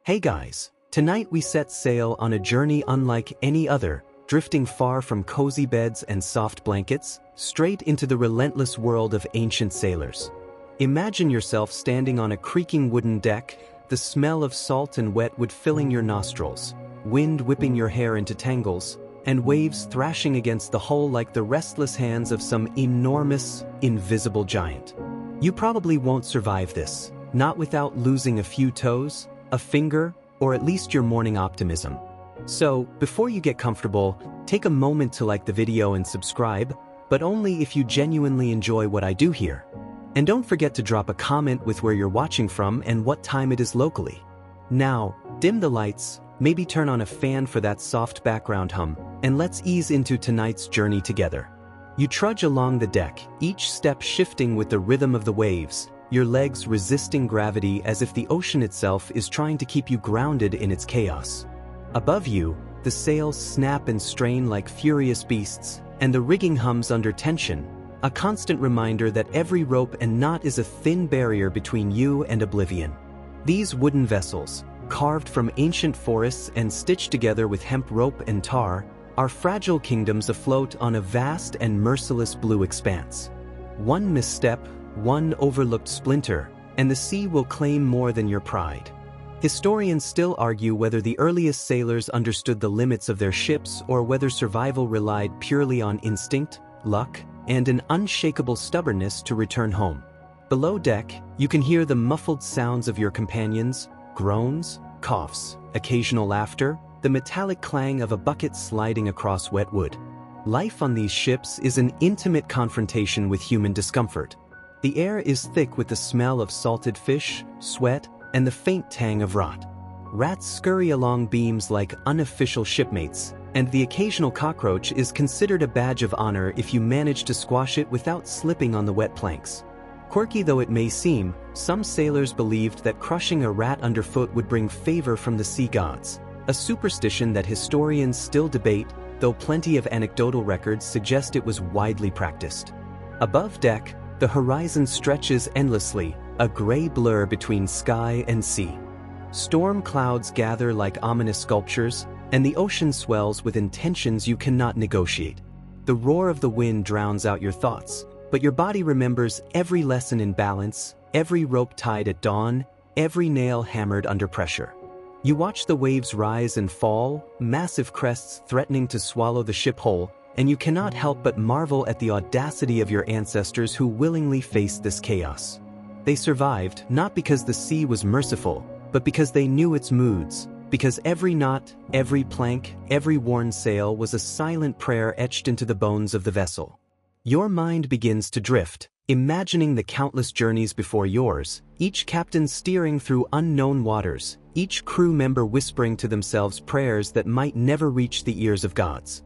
Hey guys, tonight we set sail on a journey unlike any other, drifting far from cozy beds and soft blankets, straight into the relentless world of ancient sailors. Imagine yourself standing on a creaking wooden deck, the smell of salt and wet wood filling your nostrils, wind whipping your hair into tangles, and waves thrashing against the hull like the restless hands of some enormous, invisible giant. You probably won't survive this, not without losing a few toes, a finger, or at least your morning optimism. So, before you get comfortable, take a moment to like the video and subscribe, but only if you genuinely enjoy what I do here. And don't forget to drop a comment with where you're watching from and what time it is locally. Now, dim the lights, maybe turn on a fan for that soft background hum, and let's ease into tonight's journey together. You trudge along the deck, each step shifting with the rhythm of the waves, your legs resisting gravity as if the ocean itself is trying to keep you grounded in its chaos. Above you, the sails snap and strain like furious beasts, and the rigging hums under tension, a constant reminder that every rope and knot is a thin barrier between you and oblivion. These wooden vessels, carved from ancient forests and stitched together with hemp rope and tar, are fragile kingdoms afloat on a vast and merciless blue expanse. One misstep, one overlooked splinter, and the sea will claim more than your pride. Historians still argue whether the earliest sailors understood the limits of their ships or whether survival relied purely on instinct, luck, and an unshakable stubbornness to return home. Below deck, you can hear the muffled sounds of your companions, groans, coughs, occasional laughter, the metallic clang of a bucket sliding across wet wood. Life on these ships is an intimate confrontation with human discomfort. The air is thick with the smell of salted fish, sweat, and the faint tang of rot. Rats scurry along beams like unofficial shipmates, and the occasional cockroach is considered a badge of honor if you manage to squash it without slipping on the wet planks. Quirky though it may seem, some sailors believed that crushing a rat underfoot would bring favor from the sea gods, a superstition that historians still debate, though plenty of anecdotal records suggest it was widely practiced. Above deck, the horizon stretches endlessly, a gray blur between sky and sea. Storm clouds gather like ominous sculptures, and the ocean swells with intentions you cannot negotiate. The roar of the wind drowns out your thoughts, but your body remembers every lesson in balance, every rope tied at dawn, every nail hammered under pressure. You watch the waves rise and fall, massive crests threatening to swallow the ship whole, and you cannot help but marvel at the audacity of your ancestors who willingly faced this chaos. They survived not because the sea was merciful, but because they knew its moods, because every knot, every plank, every worn sail was a silent prayer etched into the bones of the vessel. Your mind begins to drift, imagining the countless journeys before yours, each captain steering through unknown waters, each crew member whispering to themselves prayers that might never reach the ears of gods.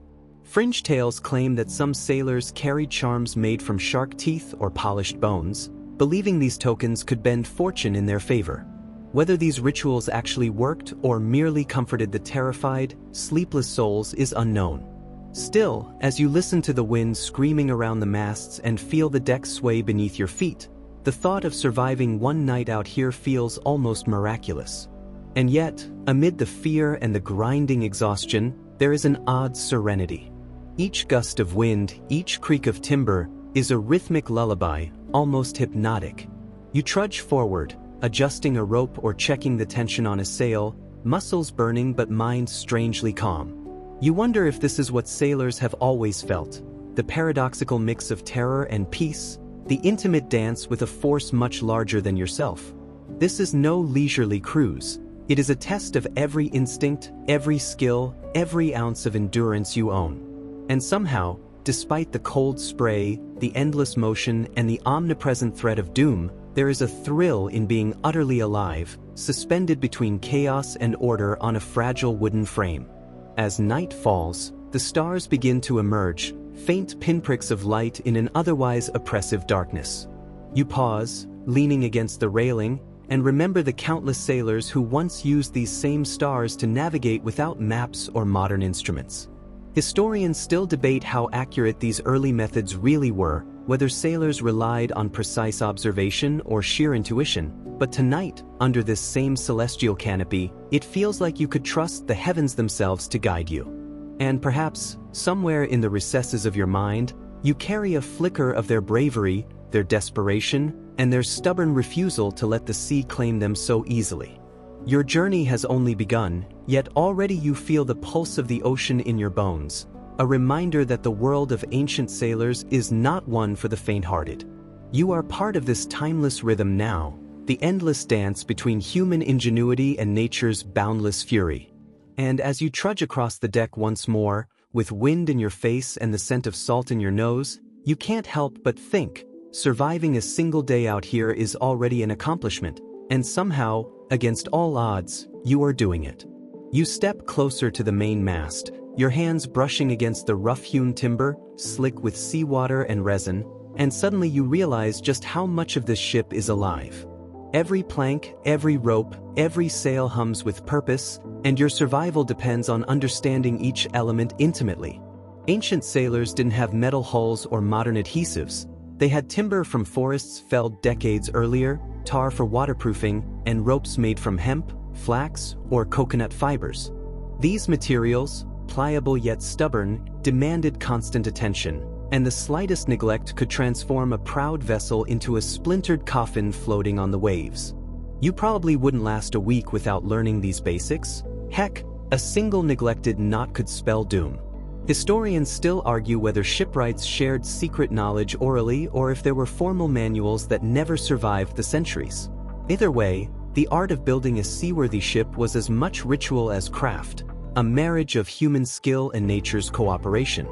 Fringe tales claim that some sailors carried charms made from shark teeth or polished bones, believing these tokens could bend fortune in their favor. Whether these rituals actually worked or merely comforted the terrified, sleepless souls is unknown. Still, as you listen to the wind screaming around the masts and feel the deck sway beneath your feet, the thought of surviving one night out here feels almost miraculous. And yet, amid the fear and the grinding exhaustion, there is an odd serenity. Each gust of wind, each creak of timber, is a rhythmic lullaby, almost hypnotic. You trudge forward, adjusting a rope or checking the tension on a sail, muscles burning but mind strangely calm. You wonder if this is what sailors have always felt, the paradoxical mix of terror and peace, the intimate dance with a force much larger than yourself. This is no leisurely cruise. It is a test of every instinct, every skill, every ounce of endurance you own. And somehow, despite the cold spray, the endless motion, and the omnipresent threat of doom, there is a thrill in being utterly alive, suspended between chaos and order on a fragile wooden frame. As night falls, the stars begin to emerge, faint pinpricks of light in an otherwise oppressive darkness. You pause, leaning against the railing, and remember the countless sailors who once used these same stars to navigate without maps or modern instruments. Historians still debate how accurate these early methods really were, whether sailors relied on precise observation or sheer intuition, but tonight, under this same celestial canopy, it feels like you could trust the heavens themselves to guide you. And perhaps, somewhere in the recesses of your mind, you carry a flicker of their bravery, their desperation, and their stubborn refusal to let the sea claim them so easily. Your journey has only begun, yet already you feel the pulse of the ocean in your bones, a reminder that the world of ancient sailors is not one for the faint-hearted. You are part of this timeless rhythm now, the endless dance between human ingenuity and nature's boundless fury. And as you trudge across the deck once more, with wind in your face and the scent of salt in your nose, you can't help but think, surviving a single day out here is already an accomplishment, and somehow, against all odds, you are doing it. You step closer to the main mast, your hands brushing against the rough-hewn timber, slick with seawater and resin, and suddenly you realize just how much of this ship is alive. Every plank, every rope, every sail hums with purpose, and your survival depends on understanding each element intimately. Ancient sailors didn't have metal hulls or modern adhesives. They had timber from forests felled decades earlier, tar for waterproofing, and ropes made from hemp, flax, or coconut fibers. These materials, pliable yet stubborn, demanded constant attention, and the slightest neglect could transform a proud vessel into a splintered coffin floating on the waves. You probably wouldn't last a week without learning these basics. Heck, a single neglected knot could spell doom. Historians still argue whether shipwrights shared secret knowledge orally or if there were formal manuals that never survived the centuries. Either way, the art of building a seaworthy ship was as much ritual as craft, a marriage of human skill and nature's cooperation.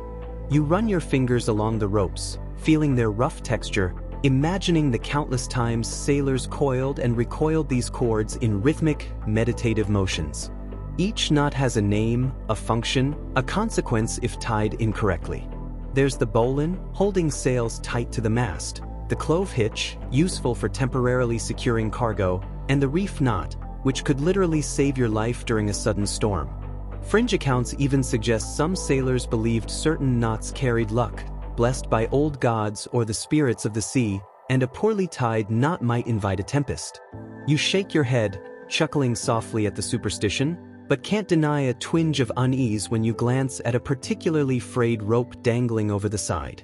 You run your fingers along the ropes, feeling their rough texture, imagining the countless times sailors coiled and recoiled these cords in rhythmic, meditative motions. Each knot has a name, a function, a consequence if tied incorrectly. There's the bowline, holding sails tight to the mast, the clove hitch, useful for temporarily securing cargo, and the reef knot, which could literally save your life during a sudden storm. Fringe accounts even suggest some sailors believed certain knots carried luck, blessed by old gods or the spirits of the sea, and a poorly tied knot might invite a tempest. You shake your head, chuckling softly at the superstition, but can't deny a twinge of unease when you glance at a particularly frayed rope dangling over the side.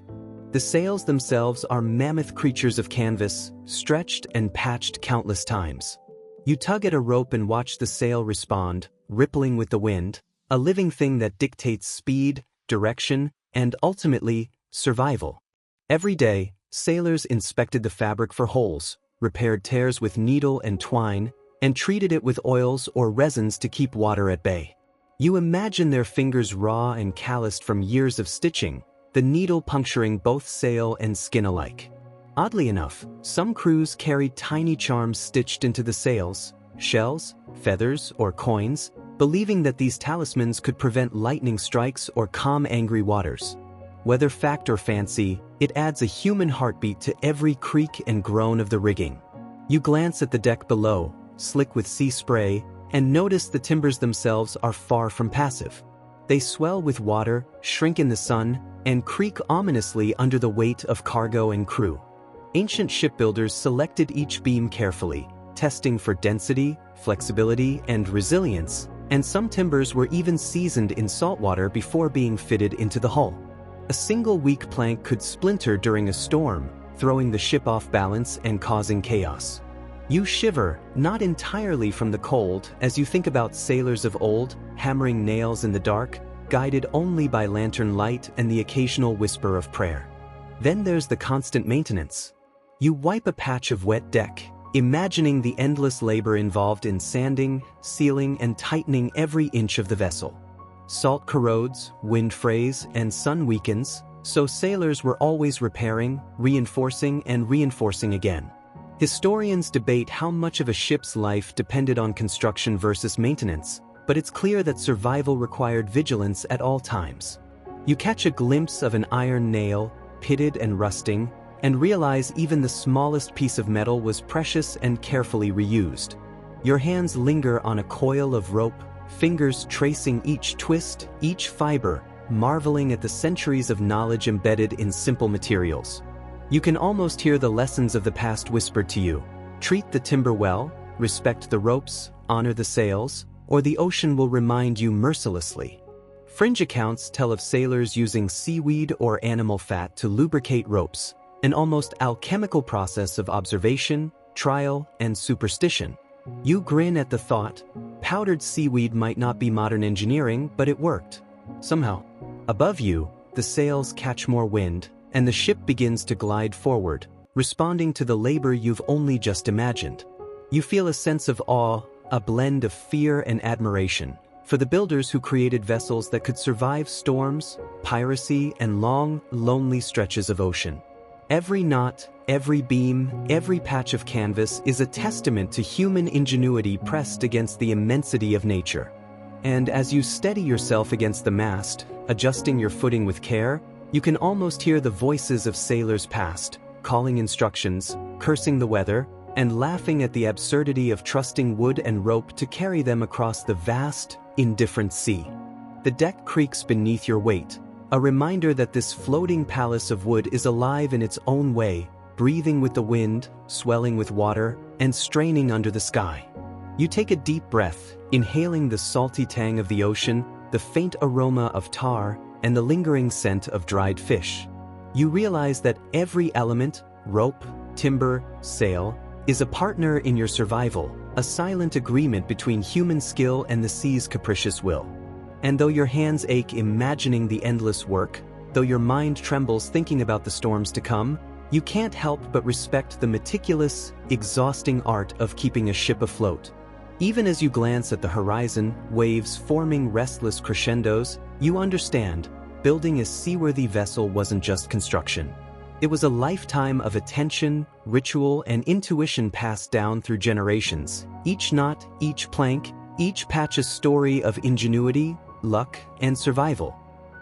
The sails themselves are mammoth creatures of canvas, stretched and patched countless times. You tug at a rope and watch the sail respond, rippling with the wind, a living thing that dictates speed, direction, and ultimately, survival. Every day, sailors inspected the fabric for holes, repaired tears with needle and twine, and treated it with oils or resins to keep water at bay. You imagine their fingers raw and calloused from years of stitching, the needle puncturing both sail and skin alike. Oddly enough, some crews carried tiny charms stitched into the sails, shells, feathers, or coins, believing that these talismans could prevent lightning strikes or calm angry waters. Whether fact or fancy, it adds a human heartbeat to every creak and groan of the rigging. You glance at the deck below, slick with sea spray, and notice the timbers themselves are far from passive. They swell with water, shrink in the sun, and creak ominously under the weight of cargo and crew. Ancient shipbuilders selected each beam carefully, testing for density, flexibility, and resilience, and some timbers were even seasoned in salt water before being fitted into the hull. A single weak plank could splinter during a storm, throwing the ship off balance and causing chaos. You shiver, not entirely from the cold, as you think about sailors of old, hammering nails in the dark, guided only by lantern light and the occasional whisper of prayer. Then there's the constant maintenance. You wipe a patch of wet deck, imagining the endless labor involved in sanding, sealing, and tightening every inch of the vessel. Salt corrodes, wind frays, and sun weakens, so sailors were always repairing, reinforcing, and reinforcing again. Historians debate how much of a ship's life depended on construction versus maintenance, but it's clear that survival required vigilance at all times. You catch a glimpse of an iron nail, pitted and rusting, and realize even the smallest piece of metal was precious and carefully reused. Your hands linger on a coil of rope, fingers tracing each twist, each fiber, marveling at the centuries of knowledge embedded in simple materials. You can almost hear the lessons of the past whispered to you. Treat the timber well, respect the ropes, honor the sails, or the ocean will remind you mercilessly. Fringe accounts tell of sailors using seaweed or animal fat to lubricate ropes, an almost alchemical process of observation, trial, and superstition. You grin at the thought. Powdered seaweed might not be modern engineering, but it worked. Somehow. Above you, the sails catch more wind, and the ship begins to glide forward, responding to the labor you've only just imagined. You feel a sense of awe, a blend of fear and admiration, for the builders who created vessels that could survive storms, piracy, and long, lonely stretches of ocean. Every knot, every beam, every patch of canvas is a testament to human ingenuity pressed against the immensity of nature. And as you steady yourself against the mast, adjusting your footing with care, you can almost hear the voices of sailors past, calling instructions, cursing the weather, and laughing at the absurdity of trusting wood and rope to carry them across the vast, indifferent sea. The deck creaks beneath your weight, a reminder that this floating palace of wood is alive in its own way, breathing with the wind, swelling with water, and straining under the sky. You take a deep breath, inhaling the salty tang of the ocean, the faint aroma of tar, and the lingering scent of dried fish. You realize that every element, rope, timber, sail, is a partner in your survival, a silent agreement between human skill and the sea's capricious will. And though your hands ache imagining the endless work, though your mind trembles thinking about the storms to come, you can't help but respect the meticulous, exhausting art of keeping a ship afloat. Even as you glance at the horizon, waves forming restless crescendos, you understand, building a seaworthy vessel wasn't just construction. It was a lifetime of attention, ritual, and intuition passed down through generations. Each knot, each plank, each patch a story of ingenuity, luck, and survival.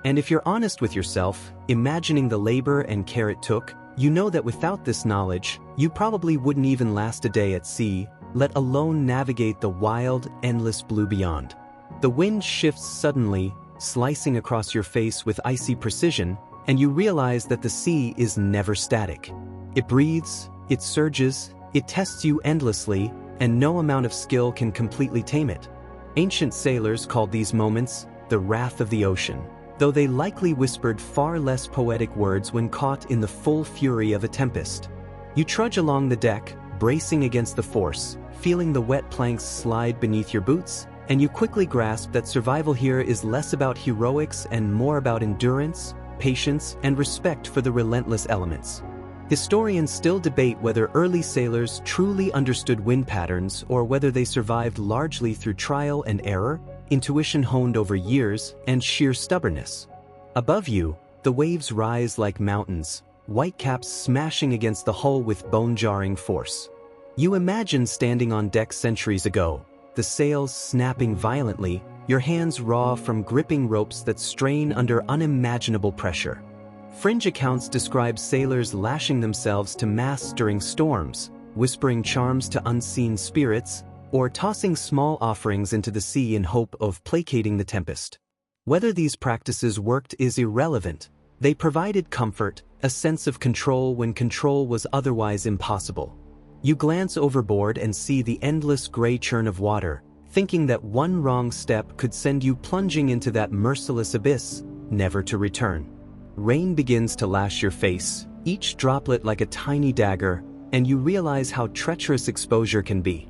And if you're honest with yourself, imagining the labor and care it took, you know that without this knowledge, you probably wouldn't even last a day at sea, let alone navigate the wild, endless blue beyond. The wind shifts suddenly, slicing across your face with icy precision, and you realize that the sea is never static. It breathes, it surges, it tests you endlessly, and no amount of skill can completely tame it. Ancient sailors called these moments the wrath of the ocean, though they likely whispered far less poetic words when caught in the full fury of a tempest. You trudge along the deck, bracing against the force, feeling the wet planks slide beneath your boots, and you quickly grasp that survival here is less about heroics and more about endurance, patience, and respect for the relentless elements. Historians still debate whether early sailors truly understood wind patterns or whether they survived largely through trial and error, intuition honed over years, and sheer stubbornness. Above you, the waves rise like mountains, whitecaps smashing against the hull with bone-jarring force. You imagine standing on deck centuries ago, the sails snapping violently, your hands raw from gripping ropes that strain under unimaginable pressure. Fringe accounts describe sailors lashing themselves to masts during storms, whispering charms to unseen spirits, or tossing small offerings into the sea in hope of placating the tempest. Whether these practices worked is irrelevant. They provided comfort, a sense of control when control was otherwise impossible. You glance overboard and see the endless gray churn of water, thinking that one wrong step could send you plunging into that merciless abyss, never to return. Rain begins to lash your face, each droplet like a tiny dagger, and you realize how treacherous exposure can be.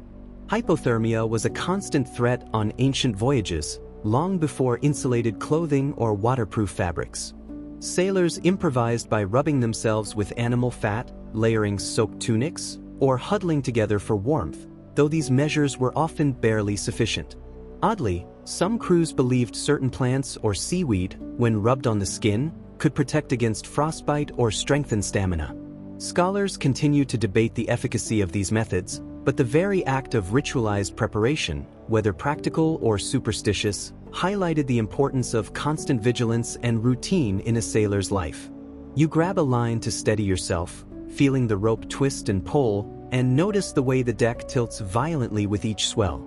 Hypothermia was a constant threat on ancient voyages, long before insulated clothing or waterproof fabrics. Sailors improvised by rubbing themselves with animal fat, layering soaked tunics, or huddling together for warmth, though these measures were often barely sufficient. Oddly, some crews believed certain plants or seaweed, when rubbed on the skin, could protect against frostbite or strengthen stamina. Scholars continue to debate the efficacy of these methods, but the very act of ritualized preparation, whether practical or superstitious, highlighted the importance of constant vigilance and routine in a sailor's life. You grab a line to steady yourself, feeling the rope twist and pull, and notice the way the deck tilts violently with each swell.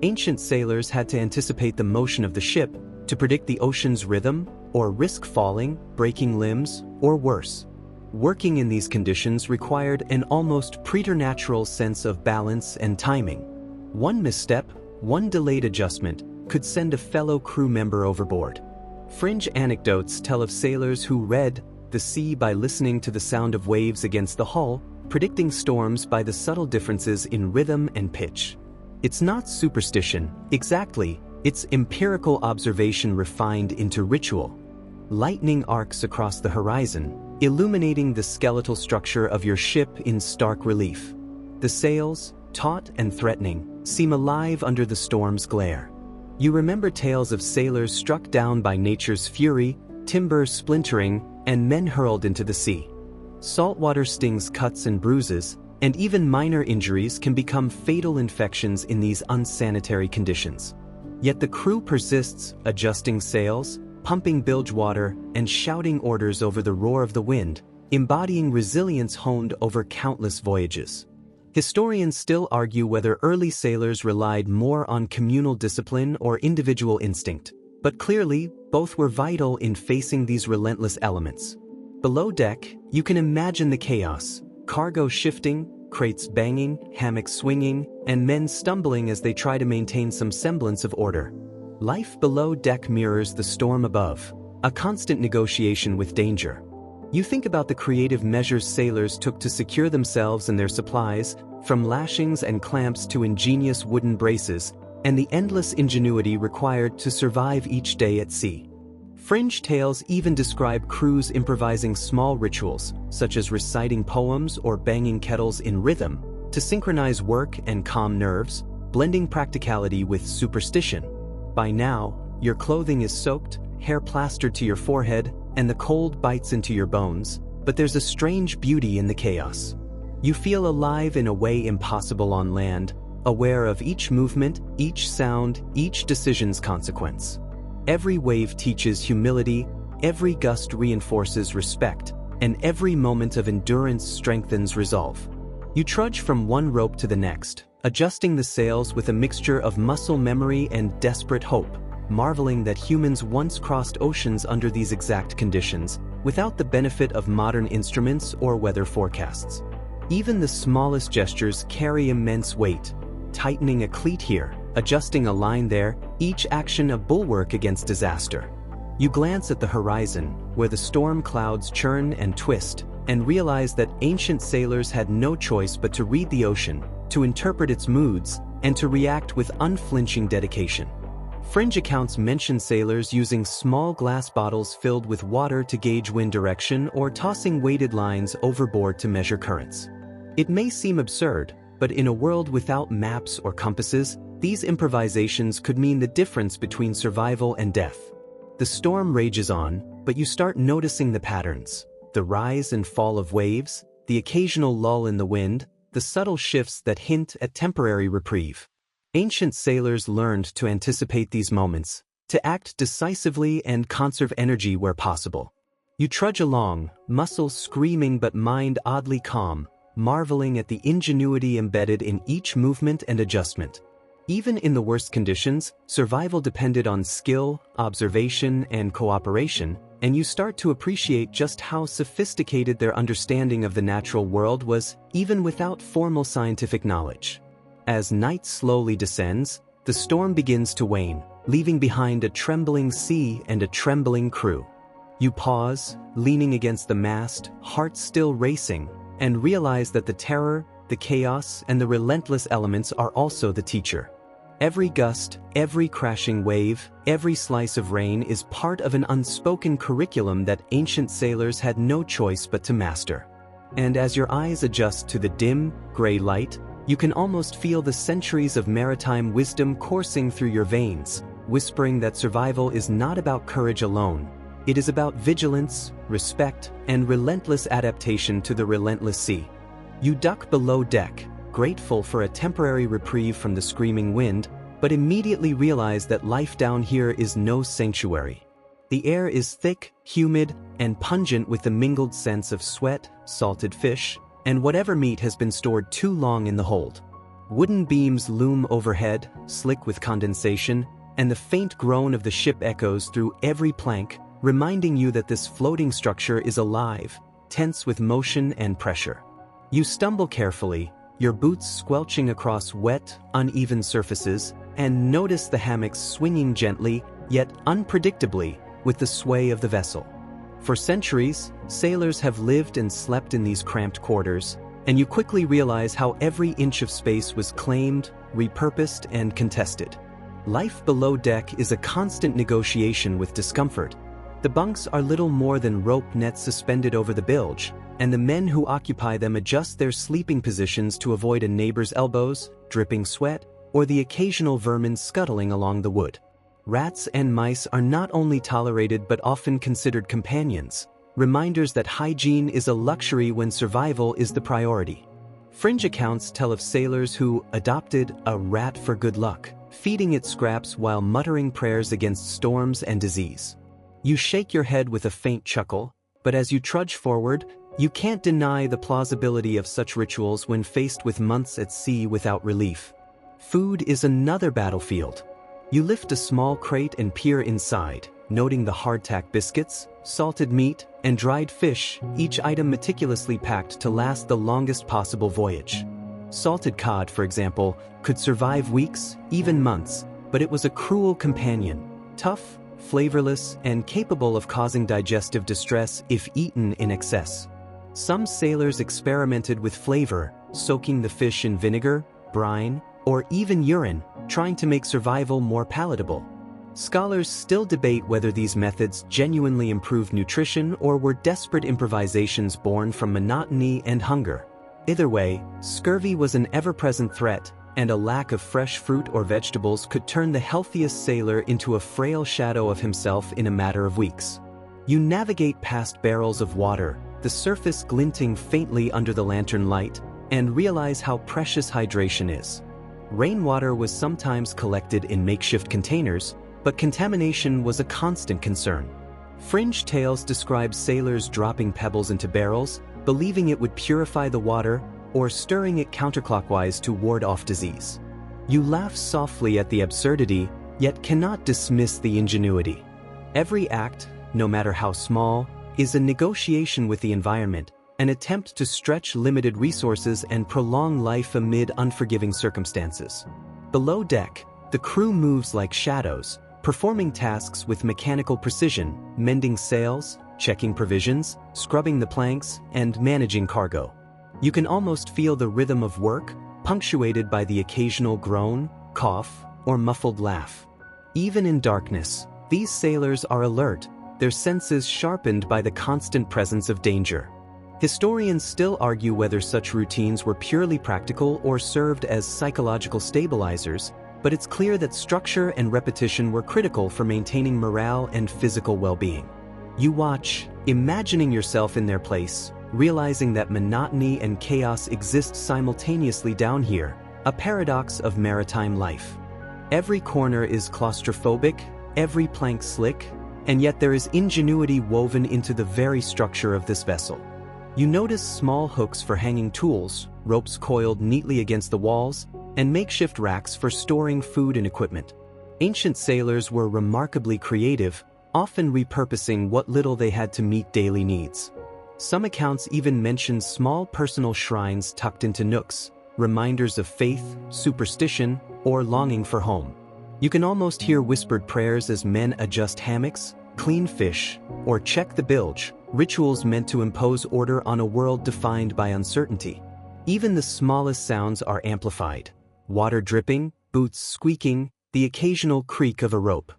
Ancient sailors had to anticipate the motion of the ship, to predict the ocean's rhythm, or risk falling, breaking limbs, or worse. Working in these conditions required an almost preternatural sense of balance and timing. One misstep, one delayed adjustment, could send a fellow crew member overboard. Fringe anecdotes tell of sailors who read the sea by listening to the sound of waves against the hull, predicting storms by the subtle differences in rhythm and pitch. It's not superstition, exactly, it's empirical observation refined into ritual. Lightning arcs across the horizon, illuminating the skeletal structure of your ship in stark relief. The sails, taut and threatening, seem alive under the storm's glare. You remember tales of sailors struck down by nature's fury, timber splintering, and men hurled into the sea. Saltwater stings cuts and bruises, and even minor injuries can become fatal infections in these unsanitary conditions. Yet the crew persists, adjusting sails, pumping bilge water, and shouting orders over the roar of the wind, embodying resilience honed over countless voyages. Historians still argue whether early sailors relied more on communal discipline or individual instinct, but clearly, both were vital in facing these relentless elements. Below deck, you can imagine the chaos: cargo shifting, crates banging, hammocks swinging, and men stumbling as they try to maintain some semblance of order. Life below deck mirrors the storm above, a constant negotiation with danger. You think about the creative measures sailors took to secure themselves and their supplies, from lashings and clamps to ingenious wooden braces, and the endless ingenuity required to survive each day at sea. Fringe tales even describe crews improvising small rituals, such as reciting poems or banging kettles in rhythm, to synchronize work and calm nerves, blending practicality with superstition. By now, your clothing is soaked, hair plastered to your forehead, and the cold bites into your bones, but there's a strange beauty in the chaos. You feel alive in a way impossible on land, aware of each movement, each sound, each decision's consequence. Every wave teaches humility, every gust reinforces respect, and every moment of endurance strengthens resolve. You trudge from one rope to the next, adjusting the sails with a mixture of muscle memory and desperate hope, marveling that humans once crossed oceans under these exact conditions, without the benefit of modern instruments or weather forecasts. Even the smallest gestures carry immense weight. Tightening a cleat here, adjusting a line there, each action a bulwark against disaster. You glance at the horizon, where the storm clouds churn and twist, and realize that ancient sailors had no choice but to read the ocean, to interpret its moods, and to react with unflinching dedication. Fringe accounts mention sailors using small glass bottles filled with water to gauge wind direction or tossing weighted lines overboard to measure currents. It may seem absurd, but in a world without maps or compasses, these improvisations could mean the difference between survival and death. The storm rages on, but you start noticing the patterns: the rise and fall of waves, the occasional lull in the wind, the subtle shifts that hint at temporary reprieve. Ancient sailors learned to anticipate these moments, to act decisively and conserve energy where possible. You trudge along, muscles screaming but mind oddly calm, marveling at the ingenuity embedded in each movement and adjustment. Even in the worst conditions, survival depended on skill, observation, and cooperation, and you start to appreciate just how sophisticated their understanding of the natural world was, even without formal scientific knowledge. As night slowly descends, the storm begins to wane, leaving behind a trembling sea and a trembling crew. You pause, leaning against the mast, heart still racing, and realize that the terror, the chaos, and the relentless elements are also the teacher. Every gust, every crashing wave, every slice of rain is part of an unspoken curriculum that ancient sailors had no choice but to master. And as your eyes adjust to the dim, gray light, you can almost feel the centuries of maritime wisdom coursing through your veins, whispering that survival is not about courage alone. It is about vigilance, respect, and relentless adaptation to the relentless sea. You duck below deck, grateful for a temporary reprieve from the screaming wind, but immediately realize that life down here is no sanctuary. The air is thick, humid, and pungent with the mingled scents of sweat, salted fish, and whatever meat has been stored too long in the hold. Wooden beams loom overhead, slick with condensation, and the faint groan of the ship echoes through every plank, reminding you that this floating structure is alive, tense with motion and pressure. You stumble carefully, your boots squelching across wet, uneven surfaces, and notice the hammocks swinging gently, yet unpredictably, with the sway of the vessel. For centuries, sailors have lived and slept in these cramped quarters, and you quickly realize how every inch of space was claimed, repurposed, and contested. Life below deck is a constant negotiation with discomfort. The bunks are little more than rope nets suspended over the bilge, and the men who occupy them adjust their sleeping positions to avoid a neighbor's elbows, dripping sweat, or the occasional vermin scuttling along the wood. Rats and mice are not only tolerated but often considered companions, reminders that hygiene is a luxury when survival is the priority. Fringe accounts tell of sailors who adopted a rat for good luck, feeding it scraps while muttering prayers against storms and disease. You shake your head with a faint chuckle, but as you trudge forward, you can't deny the plausibility of such rituals when faced with months at sea without relief. Food is another battlefield. You lift a small crate and peer inside, noting the hardtack biscuits, salted meat, and dried fish, each item meticulously packed to last the longest possible voyage. Salted cod, for example, could survive weeks, even months, but it was a cruel companion, tough, flavorless, and capable of causing digestive distress if eaten in excess. Some sailors experimented with flavor, soaking the fish in vinegar, brine, or even urine, trying to make survival more palatable. Scholars still debate whether these methods genuinely improved nutrition or were desperate improvisations born from monotony and hunger. Either way, scurvy was an ever-present threat, and a lack of fresh fruit or vegetables could turn the healthiest sailor into a frail shadow of himself in a matter of weeks. You navigate past barrels of water, the surface glinting faintly under the lantern light, and realize how precious hydration is. Rainwater was sometimes collected in makeshift containers, but contamination was a constant concern. Fringe tales describe sailors dropping pebbles into barrels, believing it would purify the water, or stirring it counterclockwise to ward off disease. You laugh softly at the absurdity, yet cannot dismiss the ingenuity. Every act, no matter how small, is a negotiation with the environment, an attempt to stretch limited resources and prolong life amid unforgiving circumstances. Below deck, the crew moves like shadows, performing tasks with mechanical precision, mending sails, checking provisions, scrubbing the planks, and managing cargo. You can almost feel the rhythm of work, punctuated by the occasional groan, cough, or muffled laugh. Even in darkness, these sailors are alert, their senses sharpened by the constant presence of danger. Historians still argue whether such routines were purely practical or served as psychological stabilizers, but it's clear that structure and repetition were critical for maintaining morale and physical well-being. You watch, imagining yourself in their place, realizing that monotony and chaos exist simultaneously down here, a paradox of maritime life. Every corner is claustrophobic, every plank slick, and yet there is ingenuity woven into the very structure of this vessel. You notice small hooks for hanging tools, ropes coiled neatly against the walls, and makeshift racks for storing food and equipment. Ancient sailors were remarkably creative, often repurposing what little they had to meet daily needs. Some accounts even mention small personal shrines tucked into nooks, reminders of faith, superstition, or longing for home. You can almost hear whispered prayers as men adjust hammocks, clean fish, or check the bilge, rituals meant to impose order on a world defined by uncertainty. Even the smallest sounds are amplified. Water dripping, boots squeaking, the occasional creak of a rope.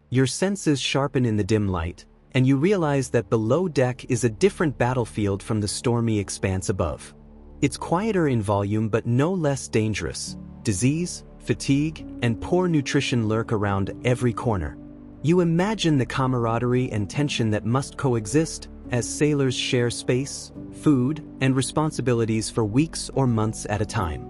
Your senses sharpen in the dim light, and you realize that below deck is a different battlefield from the stormy expanse above. It's quieter in volume but no less dangerous. Disease, fatigue, and poor nutrition lurk around every corner. You imagine the camaraderie and tension that must coexist as sailors share space, food, and responsibilities for weeks or months at a time.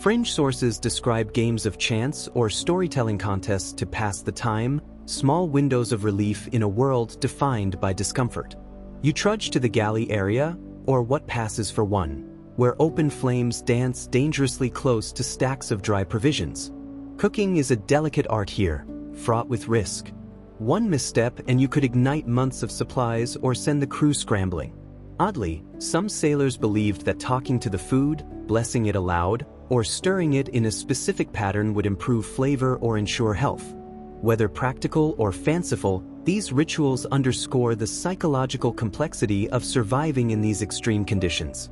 Fringe sources describe games of chance or storytelling contests to pass the time, small windows of relief in a world defined by discomfort. You trudge to the galley area, or what passes for one, where open flames dance dangerously close to stacks of dry provisions. Cooking is a delicate art here, fraught with risk. One misstep and you could ignite months of supplies or send the crew scrambling. Oddly, some sailors believed that talking to the food, blessing it aloud, or stirring it in a specific pattern would improve flavor or ensure health. Whether practical or fanciful, these rituals underscore the psychological complexity of surviving in these extreme conditions.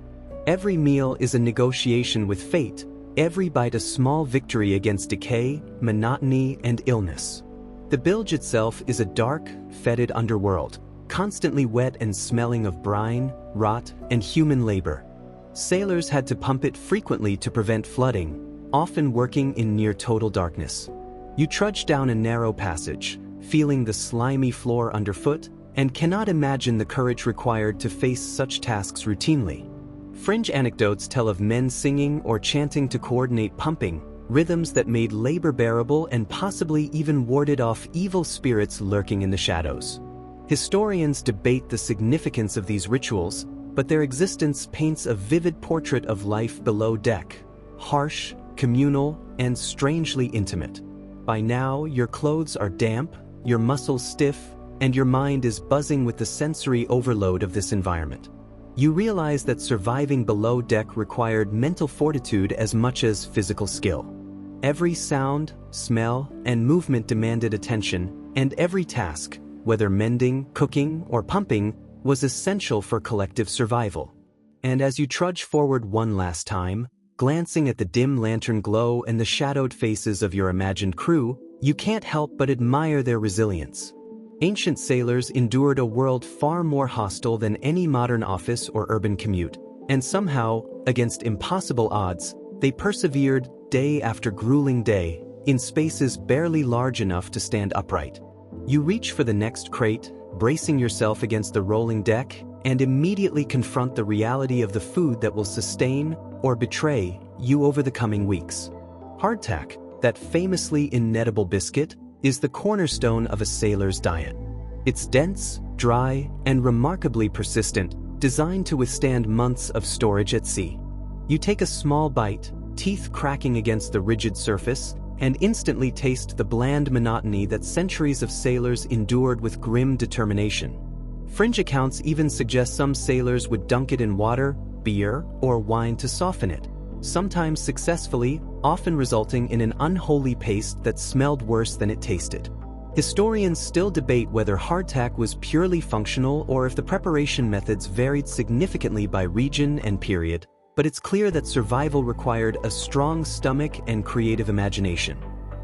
Every meal is a negotiation with fate, every bite a small victory against decay, monotony, and illness. The bilge itself is a dark, fetid underworld, constantly wet and smelling of brine, rot, and human labor. Sailors had to pump it frequently to prevent flooding, often working in near-total darkness. You trudge down a narrow passage, feeling the slimy floor underfoot, and cannot imagine the courage required to face such tasks routinely. Fringe anecdotes tell of men singing or chanting to coordinate pumping, rhythms that made labor bearable and possibly even warded off evil spirits lurking in the shadows. Historians debate the significance of these rituals, but their existence paints a vivid portrait of life below deck, harsh, communal, and strangely intimate. By now, your clothes are damp, your muscles stiff, and your mind is buzzing with the sensory overload of this environment. You realize that surviving below deck required mental fortitude as much as physical skill. Every sound, smell, and movement demanded attention, and every task, whether mending, cooking, or pumping, was essential for collective survival. And as you trudge forward one last time, glancing at the dim lantern glow and the shadowed faces of your imagined crew, you can't help but admire their resilience. Ancient sailors endured a world far more hostile than any modern office or urban commute, and somehow, against impossible odds, they persevered day after grueling day, in spaces barely large enough to stand upright. You reach for the next crate, bracing yourself against the rolling deck, and immediately confront the reality of the food that will sustain or betray you over the coming weeks. Hardtack, that famously inedible biscuit, is the cornerstone of a sailor's diet. It's dense, dry, and remarkably persistent, designed to withstand months of storage at sea. You take a small bite, teeth cracking against the rigid surface, and instantly taste the bland monotony that centuries of sailors endured with grim determination. Fringe accounts even suggest some sailors would dunk it in water, beer, or wine to soften it, sometimes successfully, often resulting in an unholy paste that smelled worse than it tasted. Historians still debate whether hardtack was purely functional or if the preparation methods varied significantly by region and period, but it's clear that survival required a strong stomach and creative imagination.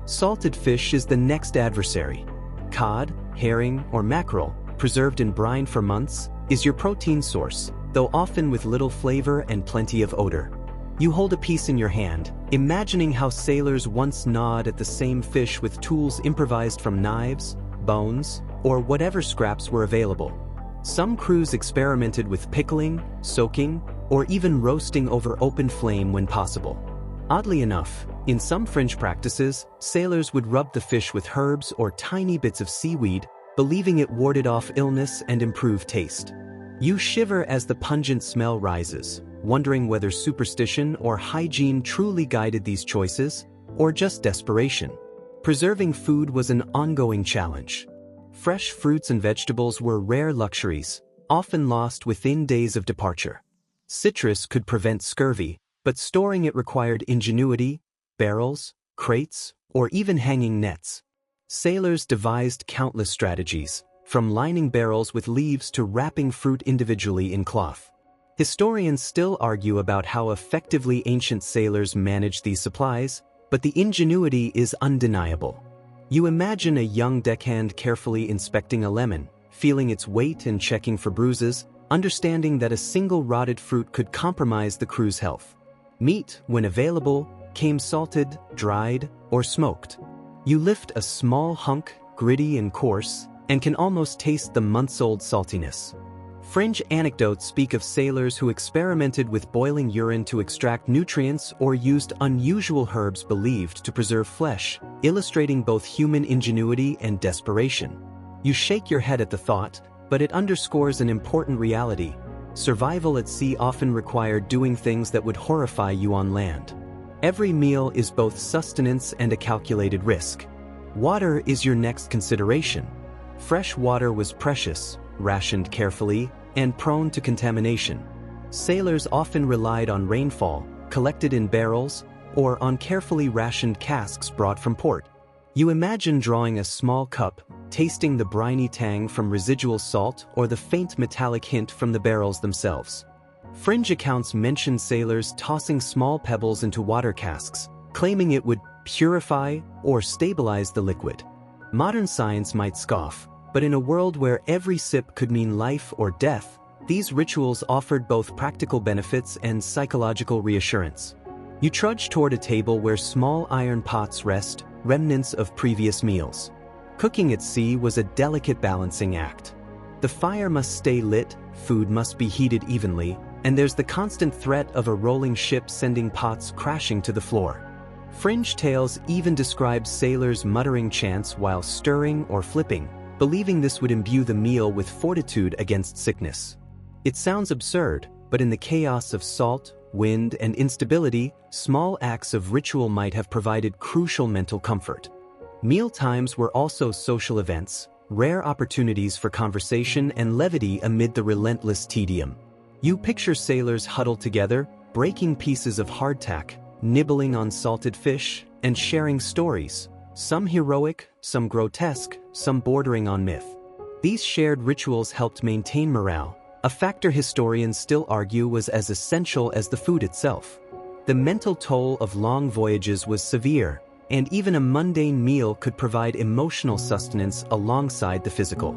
Salted fish is the next adversary. Cod, herring, or mackerel, preserved in brine for months, is your protein source, though often with little flavor and plenty of odor. You hold a piece in your hand, imagining how sailors once gnawed at the same fish with tools improvised from knives, bones, or whatever scraps were available. Some crews experimented with pickling, soaking, or even roasting over open flame when possible. Oddly enough, in some fringe practices, sailors would rub the fish with herbs or tiny bits of seaweed, believing it warded off illness and improved taste. You shiver as the pungent smell rises, wondering whether superstition or hygiene truly guided these choices, or just desperation. Preserving food was an ongoing challenge. Fresh fruits and vegetables were rare luxuries, often lost within days of departure. Citrus could prevent scurvy, but storing it required ingenuity, barrels, crates, or even hanging nets. Sailors devised countless strategies, from lining barrels with leaves to wrapping fruit individually in cloth. Historians still argue about how effectively ancient sailors managed these supplies, but the ingenuity is undeniable. You imagine a young deckhand carefully inspecting a lemon, feeling its weight and checking for bruises, understanding that a single rotted fruit could compromise the crew's health. Meat, when available, came salted, dried, or smoked. You lift a small hunk, gritty and coarse, and can almost taste the months-old saltiness. Fringe anecdotes speak of sailors who experimented with boiling urine to extract nutrients or used unusual herbs believed to preserve flesh, illustrating both human ingenuity and desperation. You shake your head at the thought, but it underscores an important reality. Survival at sea often required doing things that would horrify you on land. Every meal is both sustenance and a calculated risk. Water is your next consideration. Fresh water was precious, rationed carefully, and prone to contamination. Sailors often relied on rainfall, collected in barrels, or on carefully rationed casks brought from port. You imagine drawing a small cup, tasting the briny tang from residual salt or the faint metallic hint from the barrels themselves. Fringe accounts mention sailors tossing small pebbles into water casks, claiming it would purify or stabilize the liquid. Modern science might scoff, but in a world where every sip could mean life or death, these rituals offered both practical benefits and psychological reassurance. You trudge toward a table where small iron pots rest, remnants of previous meals. Cooking at sea was a delicate balancing act. The fire must stay lit, food must be heated evenly, and there's the constant threat of a rolling ship sending pots crashing to the floor. Fringe tales even describe sailors muttering chants while stirring or flipping, believing this would imbue the meal with fortitude against sickness. It sounds absurd, but in the chaos of salt, wind, and instability, small acts of ritual might have provided crucial mental comfort. Meal times were also social events, rare opportunities for conversation and levity amid the relentless tedium. You picture sailors huddled together, breaking pieces of hardtack, nibbling on salted fish, and sharing stories, some heroic, some grotesque, some bordering on myth. These shared rituals helped maintain morale, a factor historians still argue was as essential as the food itself. The mental toll of long voyages was severe, and even a mundane meal could provide emotional sustenance alongside the physical.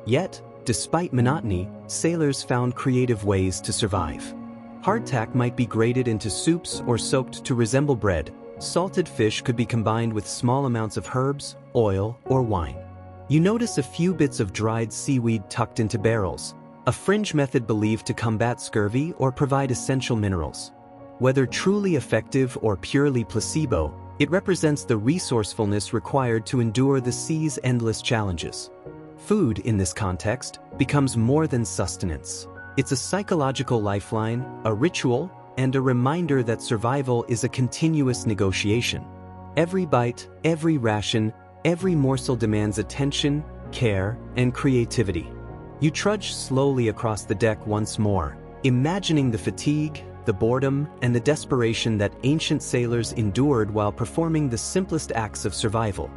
Yet, despite monotony, sailors found creative ways to survive. Hardtack might be grated into soups or soaked to resemble bread. Salted fish could be combined with small amounts of herbs, oil, or wine. You notice a few bits of dried seaweed tucked into barrels, a fringe method believed to combat scurvy or provide essential minerals. Whether truly effective or purely placebo, it represents the resourcefulness required to endure the sea's endless challenges. Food, in this context, becomes more than sustenance. It's a psychological lifeline, a ritual, and a reminder that survival is a continuous negotiation. Every bite, every ration, every morsel demands attention, care, and creativity. You trudge slowly across the deck once more, imagining the fatigue, the boredom, and the desperation that ancient sailors endured while performing the simplest acts of survival.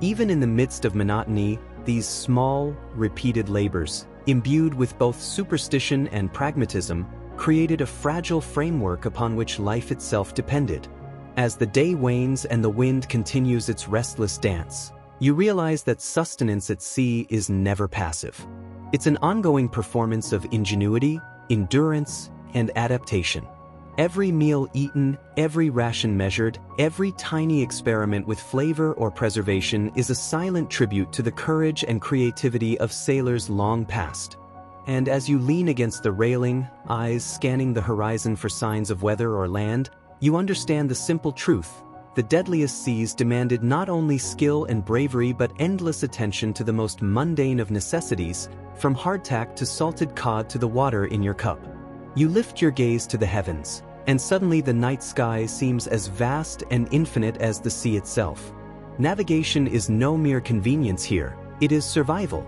Even in the midst of monotony, these small, repeated labors, imbued with both superstition and pragmatism, created a fragile framework upon which life itself depended. As the day wanes and the wind continues its restless dance, you realize that sustenance at sea is never passive. It's an ongoing performance of ingenuity, endurance, and adaptation. Every meal eaten, every ration measured, every tiny experiment with flavor or preservation is a silent tribute to the courage and creativity of sailors long past. And as you lean against the railing, eyes scanning the horizon for signs of weather or land, you understand the simple truth. The deadliest seas demanded not only skill and bravery but endless attention to the most mundane of necessities, from hardtack to salted cod to the water in your cup. You lift your gaze to the heavens, and suddenly the night sky seems as vast and infinite as the sea itself. Navigation is no mere convenience here, it is survival.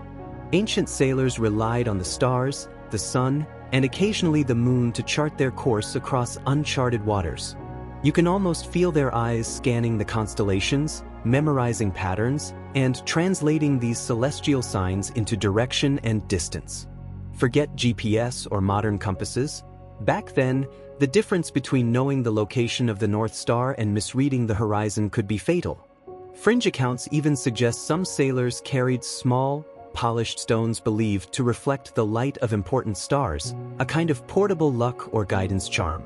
Ancient sailors relied on the stars, the sun, and occasionally the moon to chart their course across uncharted waters. You can almost feel their eyes scanning the constellations, memorizing patterns, and translating these celestial signs into direction and distance. Forget GPS or modern compasses. Back then, the difference between knowing the location of the North Star and misreading the horizon could be fatal. Fringe accounts even suggest some sailors carried small, polished stones believed to reflect the light of important stars, a kind of portable luck or guidance charm.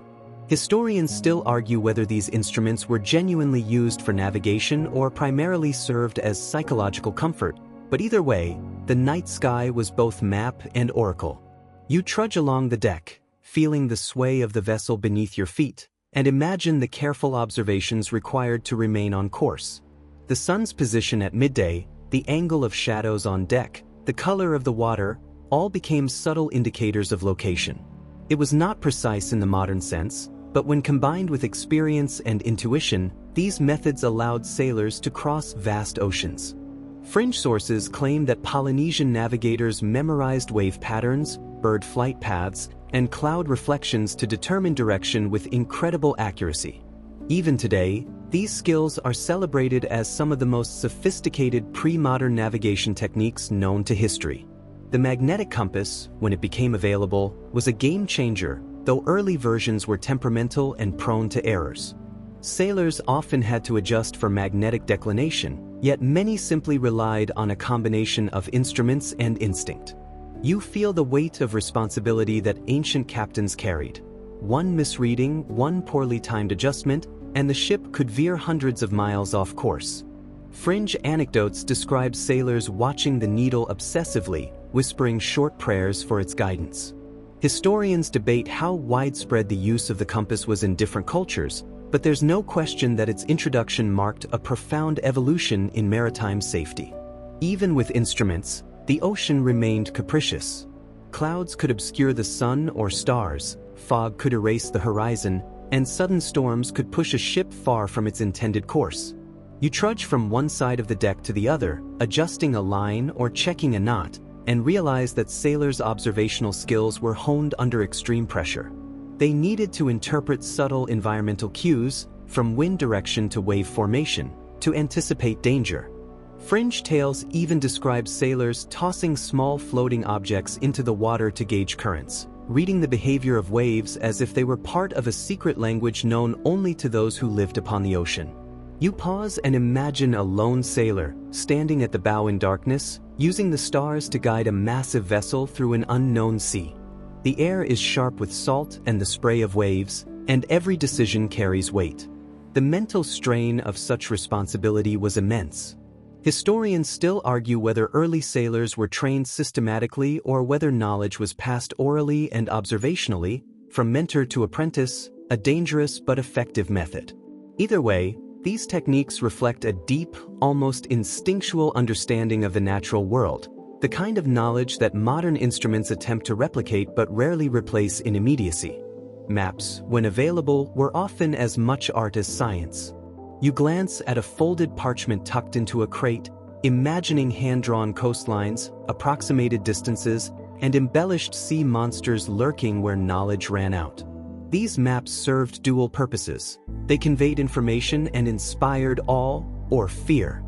Historians still argue whether these instruments were genuinely used for navigation or primarily served as psychological comfort, but either way, the night sky was both map and oracle. You trudge along the deck, feeling the sway of the vessel beneath your feet, and imagine the careful observations required to remain on course. The sun's position at midday, the angle of shadows on deck, the color of the water, all became subtle indicators of location. It was not precise in the modern sense, but when combined with experience and intuition, these methods allowed sailors to cross vast oceans. Fringe sources claim that Polynesian navigators memorized wave patterns, bird flight paths, and cloud reflections to determine direction with incredible accuracy. Even today, these skills are celebrated as some of the most sophisticated pre-modern navigation techniques known to history. The magnetic compass, when it became available, was a game changer, though early versions were temperamental and prone to errors. Sailors often had to adjust for magnetic declination, yet many simply relied on a combination of instruments and instinct. You feel the weight of responsibility that ancient captains carried. One misreading, one poorly timed adjustment, and the ship could veer hundreds of miles off course. Fringe anecdotes describe sailors watching the needle obsessively, whispering short prayers for its guidance. Historians debate how widespread the use of the compass was in different cultures, but there's no question that its introduction marked a profound evolution in maritime safety. Even with instruments, the ocean remained capricious. Clouds could obscure the sun or stars, fog could erase the horizon, and sudden storms could push a ship far from its intended course. You trudge from one side of the deck to the other, adjusting a line or checking a knot, and realize that sailors' observational skills were honed under extreme pressure. They needed to interpret subtle environmental cues, from wind direction to wave formation, to anticipate danger. Fringe tales even describe sailors tossing small floating objects into the water to gauge currents, reading the behavior of waves as if they were part of a secret language known only to those who lived upon the ocean. You pause and imagine a lone sailor, standing at the bow in darkness, using the stars to guide a massive vessel through an unknown sea. The air is sharp with salt and the spray of waves, and every decision carries weight. The mental strain of such responsibility was immense. Historians still argue whether early sailors were trained systematically or whether knowledge was passed orally and observationally, from mentor to apprentice, a dangerous but effective method. Either way, these techniques reflect a deep, almost instinctual understanding of the natural world, the kind of knowledge that modern instruments attempt to replicate but rarely replace in immediacy. Maps, when available, were often as much art as science. You glance at a folded parchment tucked into a crate, imagining hand-drawn coastlines, approximated distances, and embellished sea monsters lurking where knowledge ran out. These maps served dual purposes. They conveyed information and inspired awe or fear.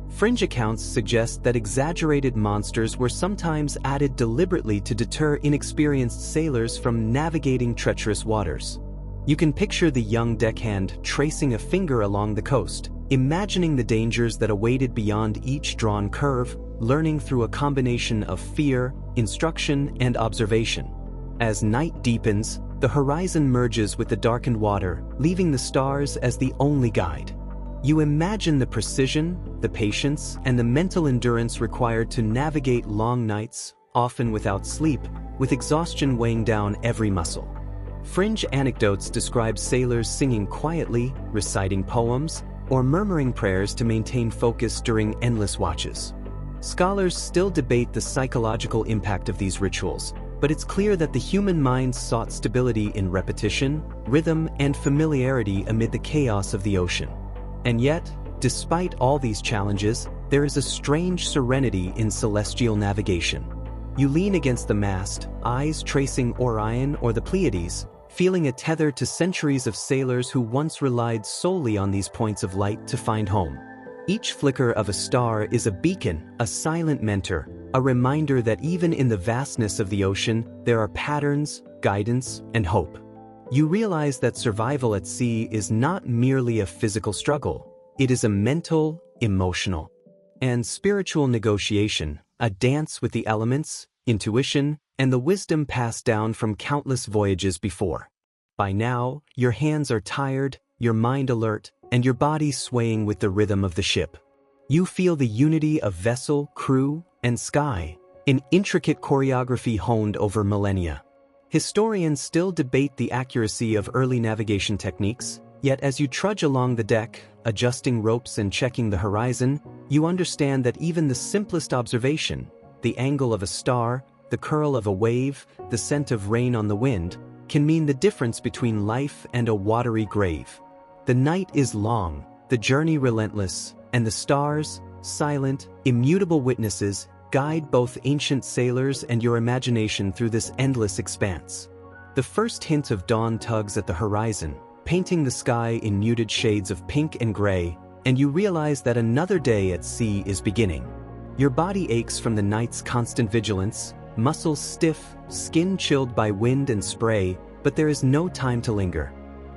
Fringe accounts suggest that exaggerated monsters were sometimes added deliberately to deter inexperienced sailors from navigating treacherous waters. You can picture the young deckhand tracing a finger along the coast, imagining the dangers that awaited beyond each drawn curve, learning through a combination of fear, instruction, and observation. As night deepens, the horizon merges with the darkened water, leaving the stars as the only guide. You imagine the precision, the patience, and the mental endurance required to navigate long nights, often without sleep, with exhaustion weighing down every muscle. Fringe anecdotes describe sailors singing quietly, reciting poems, or murmuring prayers to maintain focus during endless watches. Scholars still debate the psychological impact of these rituals, but it's clear that the human mind sought stability in repetition, rhythm, and familiarity amid the chaos of the ocean. And yet, despite all these challenges, there is a strange serenity in celestial navigation. You lean against the mast, eyes tracing Orion or the Pleiades, feeling a tether to centuries of sailors who once relied solely on these points of light to find home. Each flicker of a star is a beacon, a silent mentor, a reminder that even in the vastness of the ocean, there are patterns, guidance, and hope. You realize that survival at sea is not merely a physical struggle. It is a mental, emotional, and spiritual negotiation, a dance with the elements, intuition, and the wisdom passed down from countless voyages before. By now, your hands are tired, your mind alert, and your body swaying with the rhythm of the ship. You feel the unity of vessel, crew, and sky, an intricate choreography honed over millennia. Historians still debate the accuracy of early navigation techniques, yet as you trudge along the deck, adjusting ropes and checking the horizon, you understand that even the simplest observation, the angle of a star, the curl of a wave, the scent of rain on the wind, can mean the difference between life and a watery grave. The night is long, the journey relentless, and the stars, silent, immutable witnesses, guide both ancient sailors and your imagination through this endless expanse. The first hint of dawn tugs at the horizon, painting the sky in muted shades of pink and gray, and you realize that another day at sea is beginning. Your body aches from the night's constant vigilance, muscles stiff, skin chilled by wind and spray, but there is no time to linger.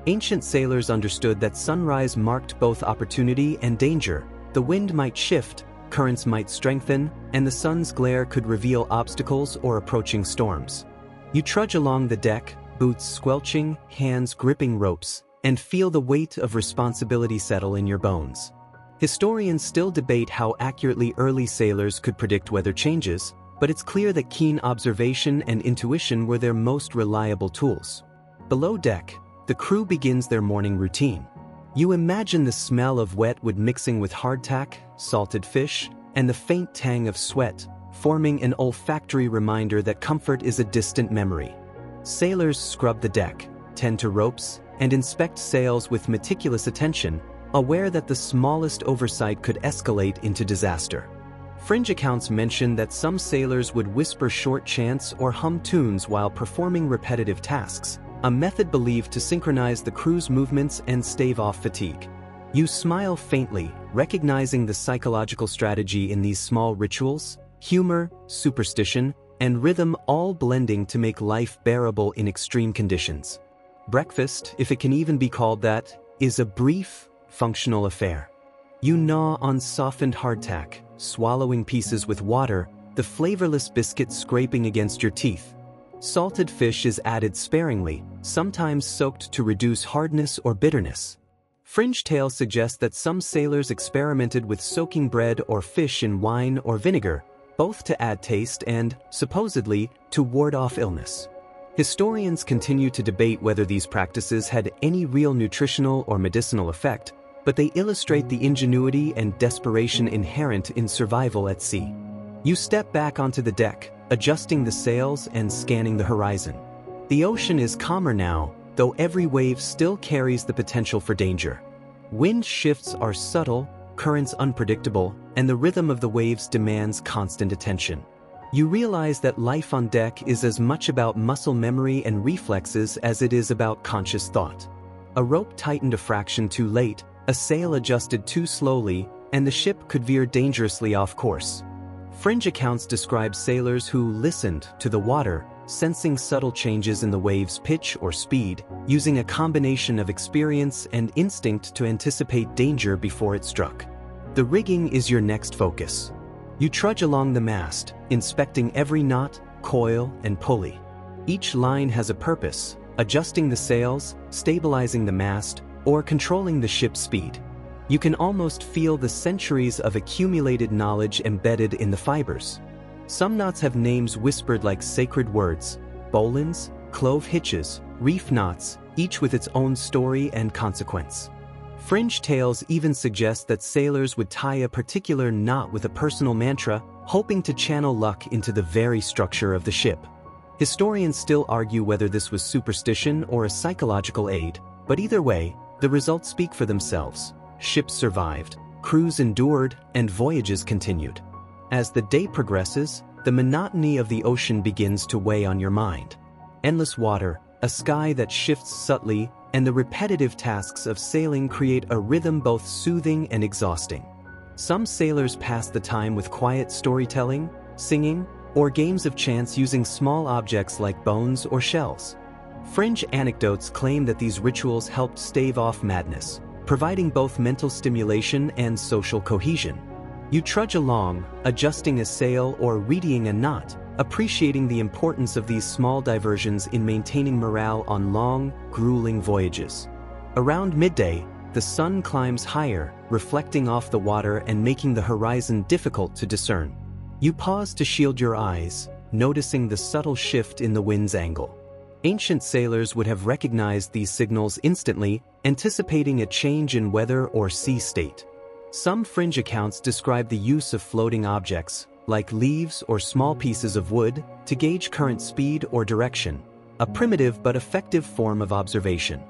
Ancient sailors understood that sunrise marked both opportunity and danger. The wind might shift, currents might strengthen, and the sun's glare could reveal obstacles or approaching storms. You trudge along the deck, boots squelching, hands gripping ropes, and feel the weight of responsibility settle in your bones. Historians still debate how accurately early sailors could predict weather changes, but it's clear that keen observation and intuition were their most reliable tools. Below deck, the crew begins their morning routine. You imagine the smell of wet wood mixing with hardtack, salted fish, and the faint tang of sweat, forming an olfactory reminder that comfort is a distant memory. Sailors scrub the deck, tend to ropes, and inspect sails with meticulous attention, aware that the smallest oversight could escalate into disaster. Fringe accounts mention that some sailors would whisper short chants or hum tunes while performing repetitive tasks, a method believed to synchronize the crew's movements and stave off fatigue. You smile faintly, recognizing the psychological strategy in these small rituals, humor, superstition, and rhythm all blending to make life bearable in extreme conditions. Breakfast, if it can even be called that, is a brief, functional affair. You gnaw on softened hardtack, swallowing pieces with water, the flavorless biscuit scraping against your teeth. Salted fish is added sparingly, sometimes soaked to reduce hardness or bitterness. Fringe tales suggest that some sailors experimented with soaking bread or fish in wine or vinegar, both to add taste and, supposedly, to ward off illness. Historians continue to debate whether these practices had any real nutritional or medicinal effect, but they illustrate the ingenuity and desperation inherent in survival at sea. You step back onto the deck, adjusting the sails and scanning the horizon. The ocean is calmer now, though every wave still carries the potential for danger. Wind shifts are subtle, currents unpredictable, and the rhythm of the waves demands constant attention. You realize that life on deck is as much about muscle memory and reflexes as it is about conscious thought. A rope tightened a fraction too late, a sail adjusted too slowly, and the ship could veer dangerously off course. Fringe accounts describe sailors who listened to the water, sensing subtle changes in the wave's pitch or speed, using a combination of experience and instinct to anticipate danger before it struck. The rigging is your next focus. You trudge along the mast, inspecting every knot, coil, and pulley. Each line has a purpose, adjusting the sails, stabilizing the mast, or controlling the ship's speed. You can almost feel the centuries of accumulated knowledge embedded in the fibers. Some knots have names whispered like sacred words: bowlines, clove hitches, reef knots, each with its own story and consequence. Fringe tales even suggest that sailors would tie a particular knot with a personal mantra, hoping to channel luck into the very structure of the ship. Historians still argue whether this was superstition or a psychological aid, but either way, the results speak for themselves. Ships survived, crews endured, and voyages continued. As the day progresses, the monotony of the ocean begins to weigh on your mind. Endless water, a sky that shifts subtly, and the repetitive tasks of sailing create a rhythm both soothing and exhausting. Some sailors pass the time with quiet storytelling, singing, or games of chance using small objects like bones or shells. Fringe anecdotes claim that these rituals helped stave off madness, providing both mental stimulation and social cohesion. You trudge along, adjusting a sail or readying a knot, appreciating the importance of these small diversions in maintaining morale on long, grueling voyages. Around midday, the sun climbs higher, reflecting off the water and making the horizon difficult to discern. You pause to shield your eyes, noticing the subtle shift in the wind's angle. Ancient sailors would have recognized these signals instantly, anticipating a change in weather or sea state. Some fringe accounts describe the use of floating objects, like leaves or small pieces of wood, to gauge current speed or direction, a primitive but effective form of observation.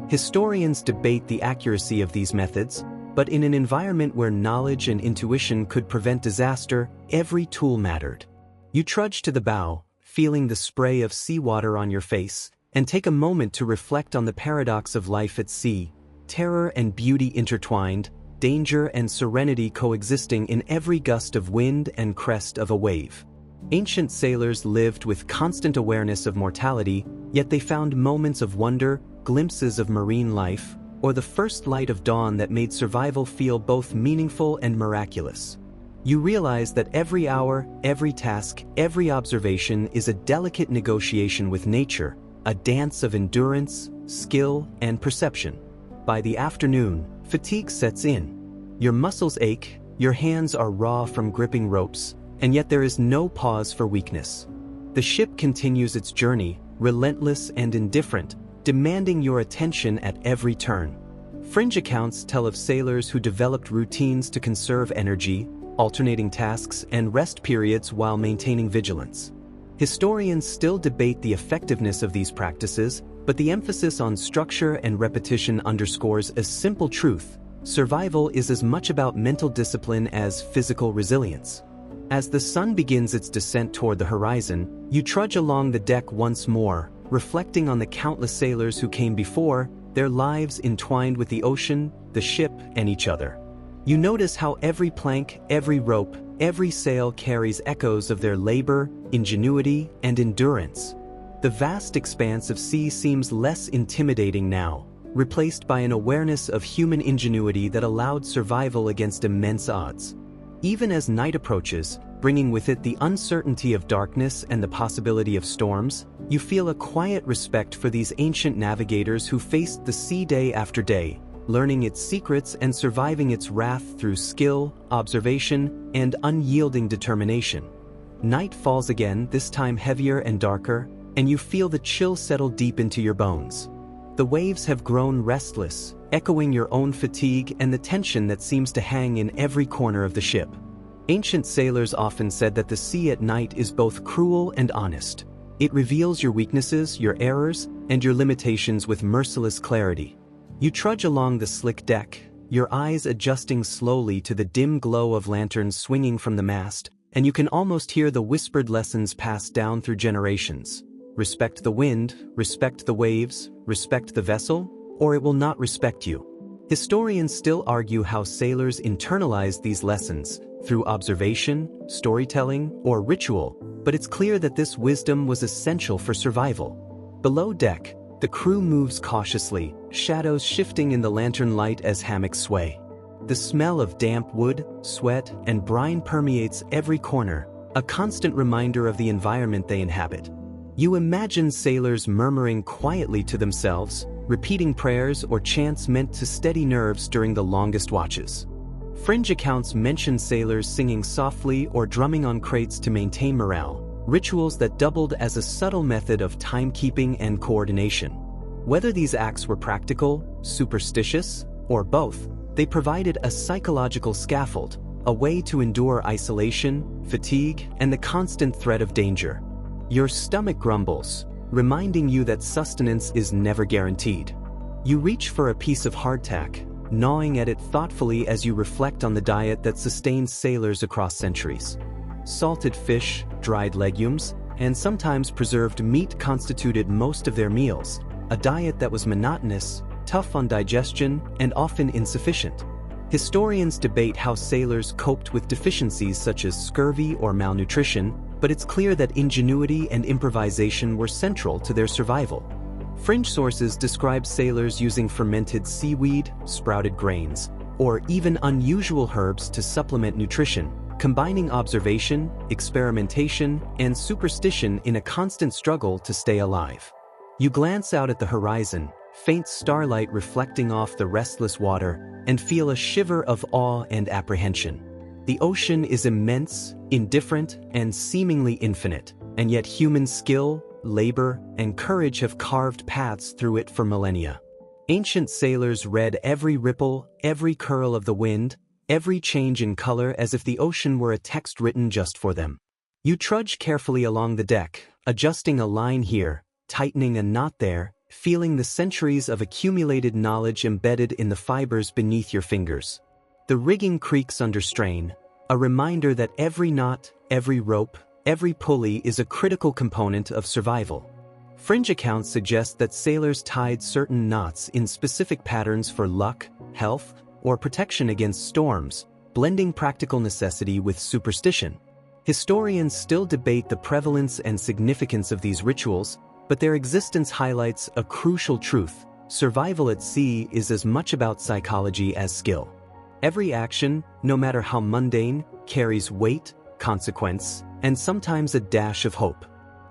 Historians debate the accuracy of these methods, But in an environment where knowledge and intuition could prevent disaster, every tool mattered. You trudge to the bow, feeling the spray of seawater on your face, and take a moment to reflect on the paradox of life at sea: terror and beauty intertwined, danger and serenity coexisting in every gust of wind and crest of a wave. Ancient sailors lived with constant awareness of mortality, yet they found moments of wonder, glimpses of marine life, or the first light of dawn that made survival feel both meaningful and miraculous. You realize that every hour, every task, every observation is a delicate negotiation with nature, a dance of endurance, skill, and perception. By the afternoon, fatigue sets in. Your muscles ache, your hands are raw from gripping ropes, and yet there is no pause for weakness. The ship continues its journey, relentless and indifferent, demanding your attention at every turn. Fringe accounts tell of sailors who developed routines to conserve energy, alternating tasks and rest periods while maintaining vigilance. Historians still debate the effectiveness of these practices, but the emphasis on structure and repetition underscores a simple truth: survival is as much about mental discipline as physical resilience. As the sun begins its descent toward the horizon, you trudge along the deck once more, reflecting on the countless sailors who came before, their lives entwined with the ocean, the ship, and each other. You notice how every plank, every rope, every sail carries echoes of their labor, ingenuity, and endurance. The vast expanse of sea seems less intimidating now, replaced by an awareness of human ingenuity that allowed survival against immense odds. Even as night approaches, bringing with it the uncertainty of darkness and the possibility of storms, you feel a quiet respect for these ancient navigators who faced the sea day after day, learning its secrets and surviving its wrath through skill, observation, and unyielding determination. Night falls again, this time heavier and darker, and you feel the chill settle deep into your bones. The waves have grown restless, echoing your own fatigue and the tension that seems to hang in every corner of the ship. Ancient sailors often said that the sea at night is both cruel and honest. It reveals your weaknesses, your errors, and your limitations with merciless clarity. You trudge along the slick deck, your eyes adjusting slowly to the dim glow of lanterns swinging from the mast, and you can almost hear the whispered lessons passed down through generations. Respect the wind, respect the waves, respect the vessel, or it will not respect you. Historians still argue how sailors internalized these lessons through observation, storytelling, or ritual, but it's clear that this wisdom was essential for survival. Below deck, the crew moves cautiously, shadows shifting in the lantern light as hammocks sway. The smell of damp wood, sweat, and brine permeates every corner, a constant reminder of the environment they inhabit. You imagine sailors murmuring quietly to themselves, repeating prayers or chants meant to steady nerves during the longest watches. Fringe accounts mention sailors singing softly or drumming on crates to maintain morale, rituals that doubled as a subtle method of timekeeping and coordination. Whether these acts were practical, superstitious, or both, they provided a psychological scaffold, a way to endure isolation, fatigue, and the constant threat of danger. Your stomach grumbles, reminding you that sustenance is never guaranteed. You reach for a piece of hardtack, gnawing at it thoughtfully as you reflect on the diet that sustained sailors across centuries. Salted fish, dried legumes, and sometimes preserved meat constituted most of their meals, a diet that was monotonous, tough on digestion, and often insufficient. Historians debate how sailors coped with deficiencies such as scurvy or malnutrition, but it's clear that ingenuity and improvisation were central to their survival. Fringe sources describe sailors using fermented seaweed, sprouted grains, or even unusual herbs to supplement nutrition, combining observation, experimentation, and superstition in a constant struggle to stay alive. You glance out at the horizon, faint starlight reflecting off the restless water, and feel a shiver of awe and apprehension. The ocean is immense, indifferent, and seemingly infinite, and yet human skill, labor, and courage have carved paths through it for millennia. Ancient sailors read every ripple, every curl of the wind, every change in color as if the ocean were a text written just for them. You trudge carefully along the deck, adjusting a line here, tightening a knot there, feeling the centuries of accumulated knowledge embedded in the fibers beneath your fingers. The rigging creaks under strain, a reminder that every knot, every rope, every pulley is a critical component of survival. Fringe accounts suggest that sailors tied certain knots in specific patterns for luck, health, or protection against storms, blending practical necessity with superstition. Historians still debate the prevalence and significance of these rituals, but their existence highlights a crucial truth: survival at sea is as much about psychology as skill. Every action, no matter how mundane, carries weight, consequence, and sometimes a dash of hope.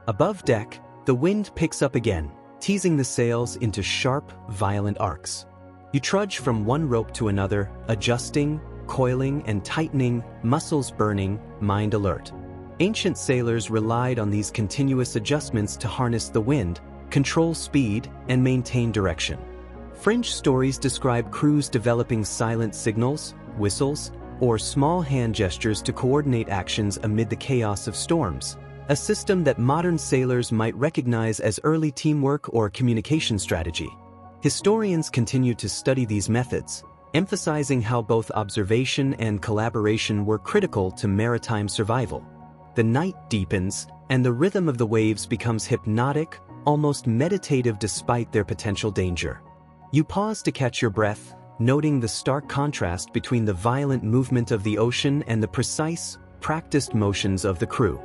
Above deck, the wind picks up again, teasing the sails into sharp, violent arcs. You trudge from one rope to another, adjusting, coiling, and tightening, muscles burning, mind alert. Ancient sailors relied on these continuous adjustments to harness the wind, control speed, and maintain direction. Fringe stories describe crews developing silent signals, whistles, or small hand gestures to coordinate actions amid the chaos of storms, a system that modern sailors might recognize as early teamwork or communication strategy. Historians continue to study these methods, emphasizing how both observation and collaboration were critical to maritime survival. The night deepens, and the rhythm of the waves becomes hypnotic, almost meditative despite their potential danger. You pause to catch your breath, noting the stark contrast between the violent movement of the ocean and the precise, practiced motions of the crew.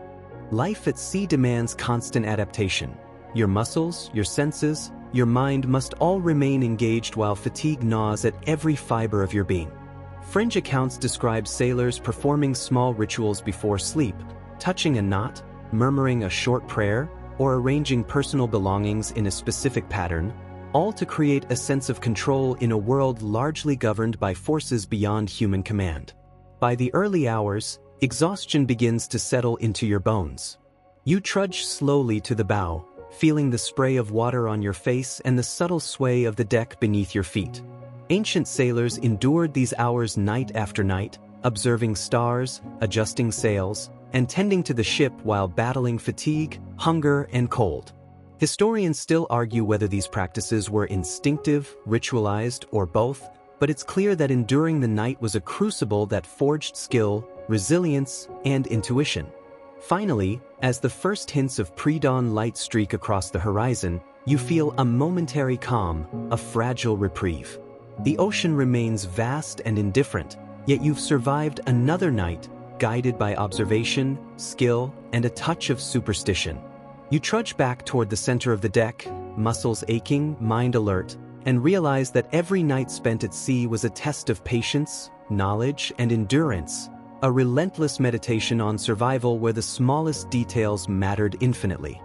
Life at sea demands constant adaptation. Your muscles, your senses, your mind must all remain engaged while fatigue gnaws at every fiber of your being. Fringe accounts describe sailors performing small rituals before sleep, touching a knot, murmuring a short prayer, or arranging personal belongings in a specific pattern, all to create a sense of control in a world largely governed by forces beyond human command. By the early hours, exhaustion begins to settle into your bones. You trudge slowly to the bow, feeling the spray of water on your face and the subtle sway of the deck beneath your feet. Ancient sailors endured these hours night after night, observing stars, adjusting sails, and tending to the ship while battling fatigue, hunger, and cold. Historians still argue whether these practices were instinctive, ritualized, or both, but it's clear that enduring the night was a crucible that forged skill, resilience, and intuition. Finally, as the first hints of pre-dawn light streak across the horizon, you feel a momentary calm, a fragile reprieve. The ocean remains vast and indifferent, yet you've survived another night, guided by observation, skill, and a touch of superstition. You trudge back toward the center of the deck, muscles aching, mind alert, and realize that every night spent at sea was a test of patience, knowledge, and endurance, a relentless meditation on survival where the smallest details mattered infinitely.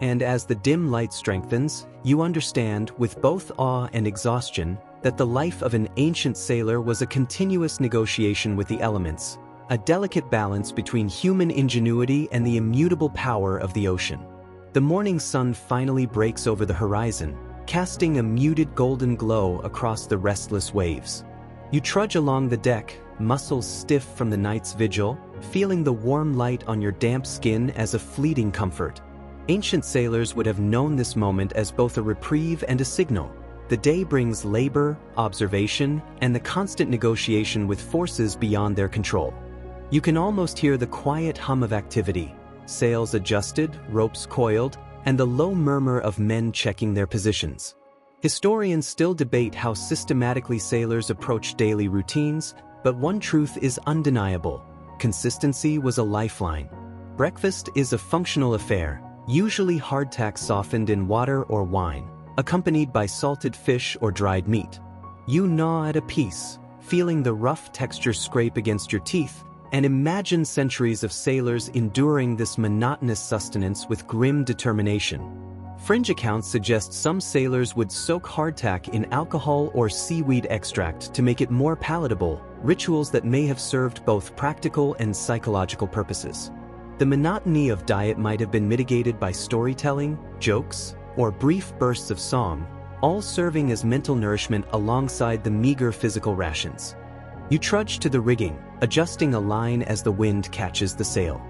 And as the dim light strengthens, you understand, with both awe and exhaustion, that the life of an ancient sailor was a continuous negotiation with the elements, a delicate balance between human ingenuity and the immutable power of the ocean. The morning sun finally breaks over the horizon, casting a muted golden glow across the restless waves. You trudge along the deck, muscles stiff from the night's vigil, feeling the warm light on your damp skin as a fleeting comfort. Ancient sailors would have known this moment as both a reprieve and a signal. The day brings labor, observation, and the constant negotiation with forces beyond their control. You can almost hear the quiet hum of activity, sails adjusted, ropes coiled, and the low murmur of men checking their positions. Historians still debate how systematically sailors approach daily routines, but one truth is undeniable: consistency was a lifeline. Breakfast is a functional affair, usually hardtack softened in water or wine, accompanied by salted fish or dried meat. You gnaw at a piece, feeling the rough texture scrape against your teeth, and imagine centuries of sailors enduring this monotonous sustenance with grim determination. Fringe accounts suggest some sailors would soak hardtack in alcohol or seaweed extract to make it more palatable, rituals that may have served both practical and psychological purposes. The monotony of diet might have been mitigated by storytelling, jokes, or brief bursts of song, all serving as mental nourishment alongside the meager physical rations. You trudge to the rigging, adjusting a line as the wind catches the sail.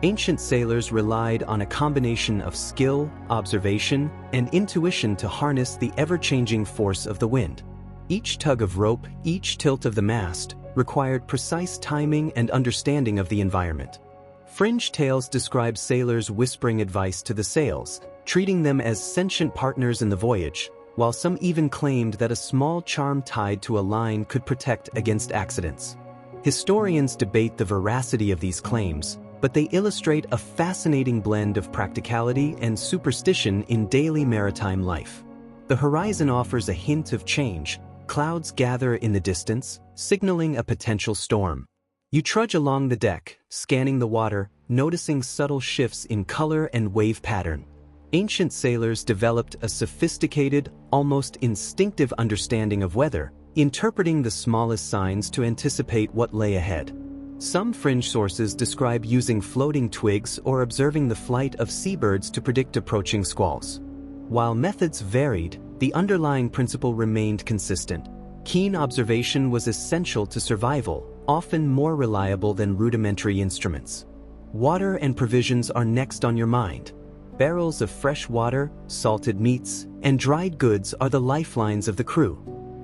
Ancient sailors relied on a combination of skill, observation, and intuition to harness the ever-changing force of the wind. Each tug of rope, each tilt of the mast, required precise timing and understanding of the environment. Fringe tales describe sailors whispering advice to the sails, treating them as sentient partners in the voyage, while some even claimed that a small charm tied to a line could protect against accidents. Historians debate the veracity of these claims, but they illustrate a fascinating blend of practicality and superstition in daily maritime life. The horizon offers a hint of change. Clouds gather in the distance, signaling a potential storm. You trudge along the deck, scanning the water, noticing subtle shifts in color and wave pattern. Ancient sailors developed a sophisticated, almost instinctive understanding of weather, interpreting the smallest signs to anticipate what lay ahead. Some fringe sources describe using floating twigs or observing the flight of seabirds to predict approaching squalls. While methods varied, the underlying principle remained consistent. Keen observation was essential to survival, often more reliable than rudimentary instruments. Water and provisions are next on your mind. Barrels of fresh water, salted meats, and dried goods are the lifelines of the crew.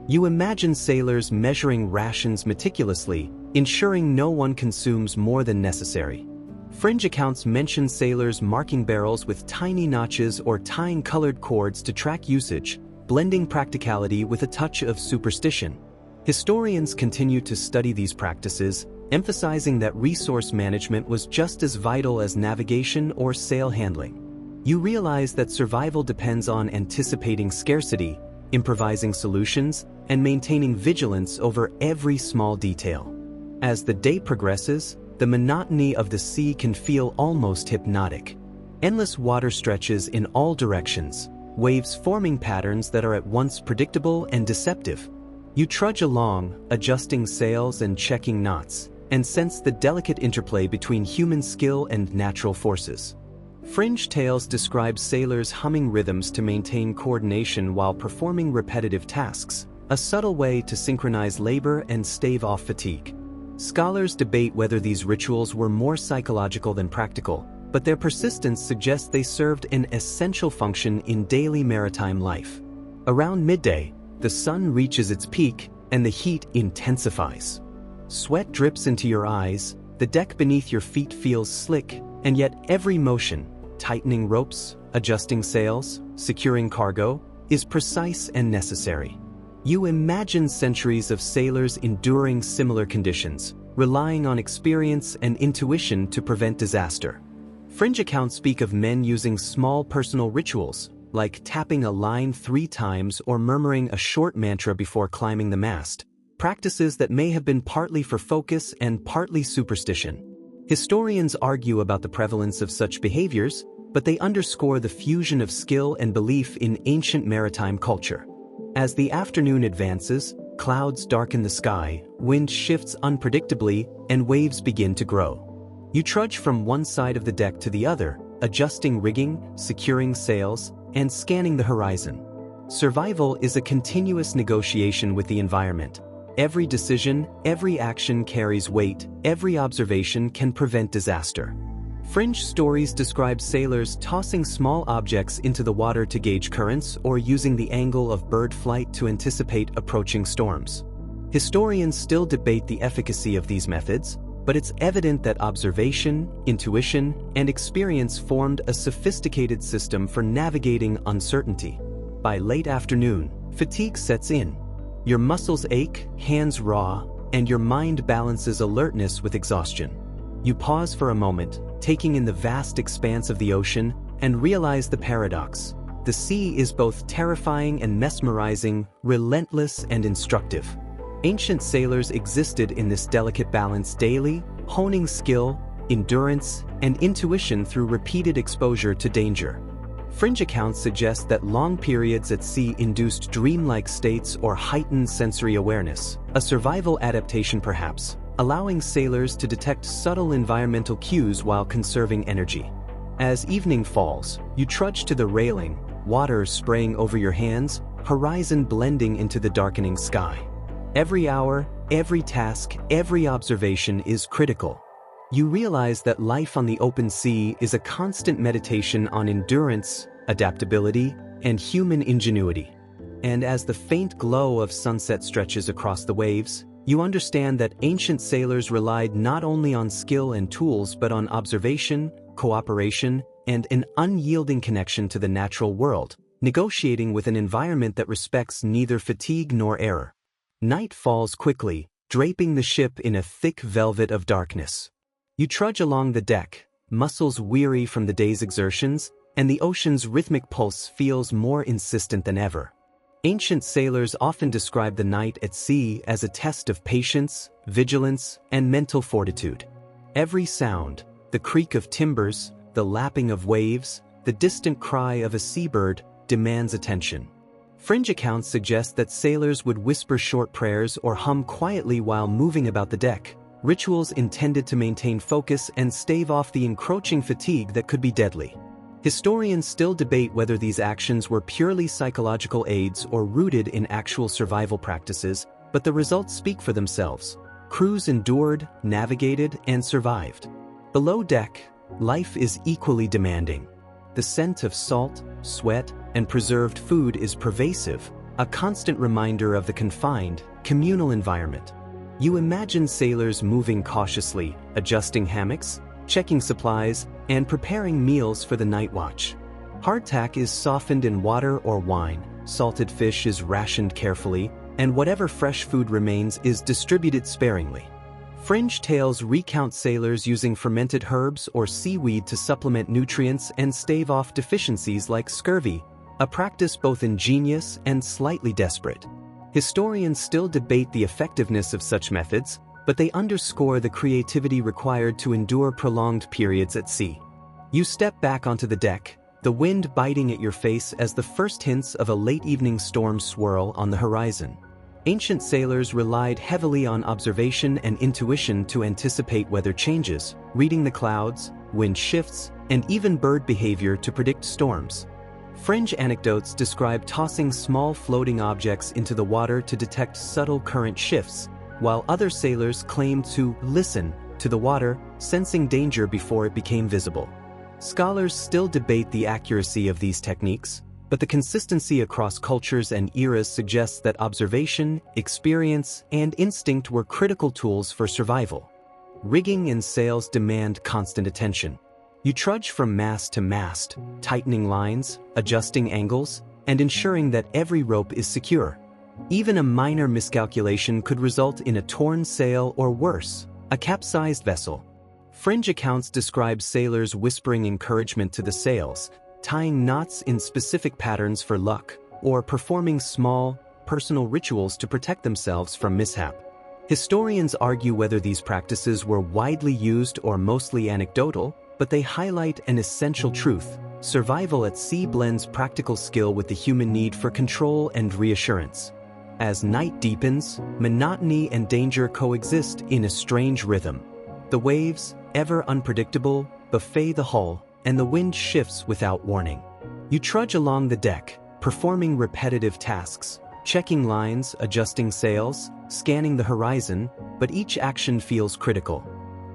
You imagine sailors measuring rations meticulously, ensuring no one consumes more than necessary. Fringe accounts mention sailors marking barrels with tiny notches or tying colored cords to track usage, blending practicality with a touch of superstition. Historians continue to study these practices, emphasizing that resource management was just as vital as navigation or sail handling. You realize that survival depends on anticipating scarcity, improvising solutions, and maintaining vigilance over every small detail. As the day progresses, the monotony of the sea can feel almost hypnotic. Endless water stretches in all directions, waves forming patterns that are at once predictable and deceptive. You trudge along, adjusting sails and checking knots, and sense the delicate interplay between human skill and natural forces. Fringe tales describe sailors humming rhythms to maintain coordination while performing repetitive tasks, a subtle way to synchronize labor and stave off fatigue. Scholars debate whether these rituals were more psychological than practical, but their persistence suggests they served an essential function in daily maritime life. Around midday, the sun reaches its peak, and the heat intensifies. Sweat drips into your eyes, the deck beneath your feet feels slick, and yet every motion, tightening ropes, adjusting sails, securing cargo, is precise and necessary. You imagine centuries of sailors enduring similar conditions, relying on experience and intuition to prevent disaster. Fringe accounts speak of men using small personal rituals, like tapping a line 3 times or murmuring a short mantra before climbing the mast, practices that may have been partly for focus and partly superstition. Historians argue about the prevalence of such behaviors, but they underscore the fusion of skill and belief in ancient maritime culture. As the afternoon advances, clouds darken the sky, wind shifts unpredictably, and waves begin to grow. You trudge from one side of the deck to the other, adjusting rigging, securing sails, and scanning the horizon. Survival is a continuous negotiation with the environment. Every decision, every action carries weight, every observation can prevent disaster. Fringe stories describe sailors tossing small objects into the water to gauge currents or using the angle of bird flight to anticipate approaching storms. Historians still debate the efficacy of these methods, but it's evident that observation, intuition, and experience formed a sophisticated system for navigating uncertainty. By late afternoon, fatigue sets in. Your muscles ache, hands raw, and your mind balances alertness with exhaustion. You pause for a moment, taking in the vast expanse of the ocean, and realize the paradox. The sea is both terrifying and mesmerizing, relentless and instructive. Ancient sailors existed in this delicate balance daily, honing skill, endurance, and intuition through repeated exposure to danger. Fringe accounts suggest that long periods at sea induced dreamlike states or heightened sensory awareness, a survival adaptation perhaps, allowing sailors to detect subtle environmental cues while conserving energy. As evening falls, you trudge to the railing, water spraying over your hands, horizon blending into the darkening sky. Every hour, every task, every observation is critical. You realize that life on the open sea is a constant meditation on endurance, adaptability, and human ingenuity. And as the faint glow of sunset stretches across the waves, you understand that ancient sailors relied not only on skill and tools but on observation, cooperation, and an unyielding connection to the natural world, negotiating with an environment that respects neither fatigue nor error. Night falls quickly, draping the ship in a thick velvet of darkness. You trudge along the deck, muscles weary from the day's exertions, and the ocean's rhythmic pulse feels more insistent than ever. Ancient sailors often describe the night at sea as a test of patience, vigilance, and mental fortitude. Every sound, the creak of timbers, the lapping of waves, the distant cry of a seabird, demands attention. Fringe accounts suggest that sailors would whisper short prayers or hum quietly while moving about the deck, rituals intended to maintain focus and stave off the encroaching fatigue that could be deadly. Historians still debate whether these actions were purely psychological aids or rooted in actual survival practices, but the results speak for themselves. Crews endured, navigated, and survived. Below deck, life is equally demanding. The scent of salt, sweat, and preserved food is pervasive, a constant reminder of the confined, communal environment. You imagine sailors moving cautiously, adjusting hammocks, checking supplies, and preparing meals for the night watch. Hardtack is softened in water or wine, salted fish is rationed carefully, and whatever fresh food remains is distributed sparingly. Fringe tales recount sailors using fermented herbs or seaweed to supplement nutrients and stave off deficiencies like scurvy, a practice both ingenious and slightly desperate. Historians still debate the effectiveness of such methods, but they underscore the creativity required to endure prolonged periods at sea. You step back onto the deck, the wind biting at your face as the first hints of a late evening storm swirl on the horizon. Ancient sailors relied heavily on observation and intuition to anticipate weather changes, reading the clouds, wind shifts, and even bird behavior to predict storms. Fringe anecdotes describe tossing small floating objects into the water to detect subtle current shifts, while other sailors claimed to listen to the water, sensing danger before it became visible. Scholars still debate the accuracy of these techniques, but the consistency across cultures and eras suggests that observation, experience, and instinct were critical tools for survival. Rigging and sails demand constant attention. You trudge from mast to mast, tightening lines, adjusting angles, and ensuring that every rope is secure. Even a minor miscalculation could result in a torn sail or worse, a capsized vessel. Fringe accounts describe sailors whispering encouragement to the sails, tying knots in specific patterns for luck, or performing small, personal rituals to protect themselves from mishap. Historians argue whether these practices were widely used or mostly anecdotal, but they highlight an essential truth: survival at sea blends practical skill with the human need for control and reassurance. As night deepens, monotony and danger coexist in a strange rhythm. The waves, ever unpredictable, buffet the hull, and the wind shifts without warning. You trudge along the deck, performing repetitive tasks, checking lines, adjusting sails, scanning the horizon, but each action feels critical.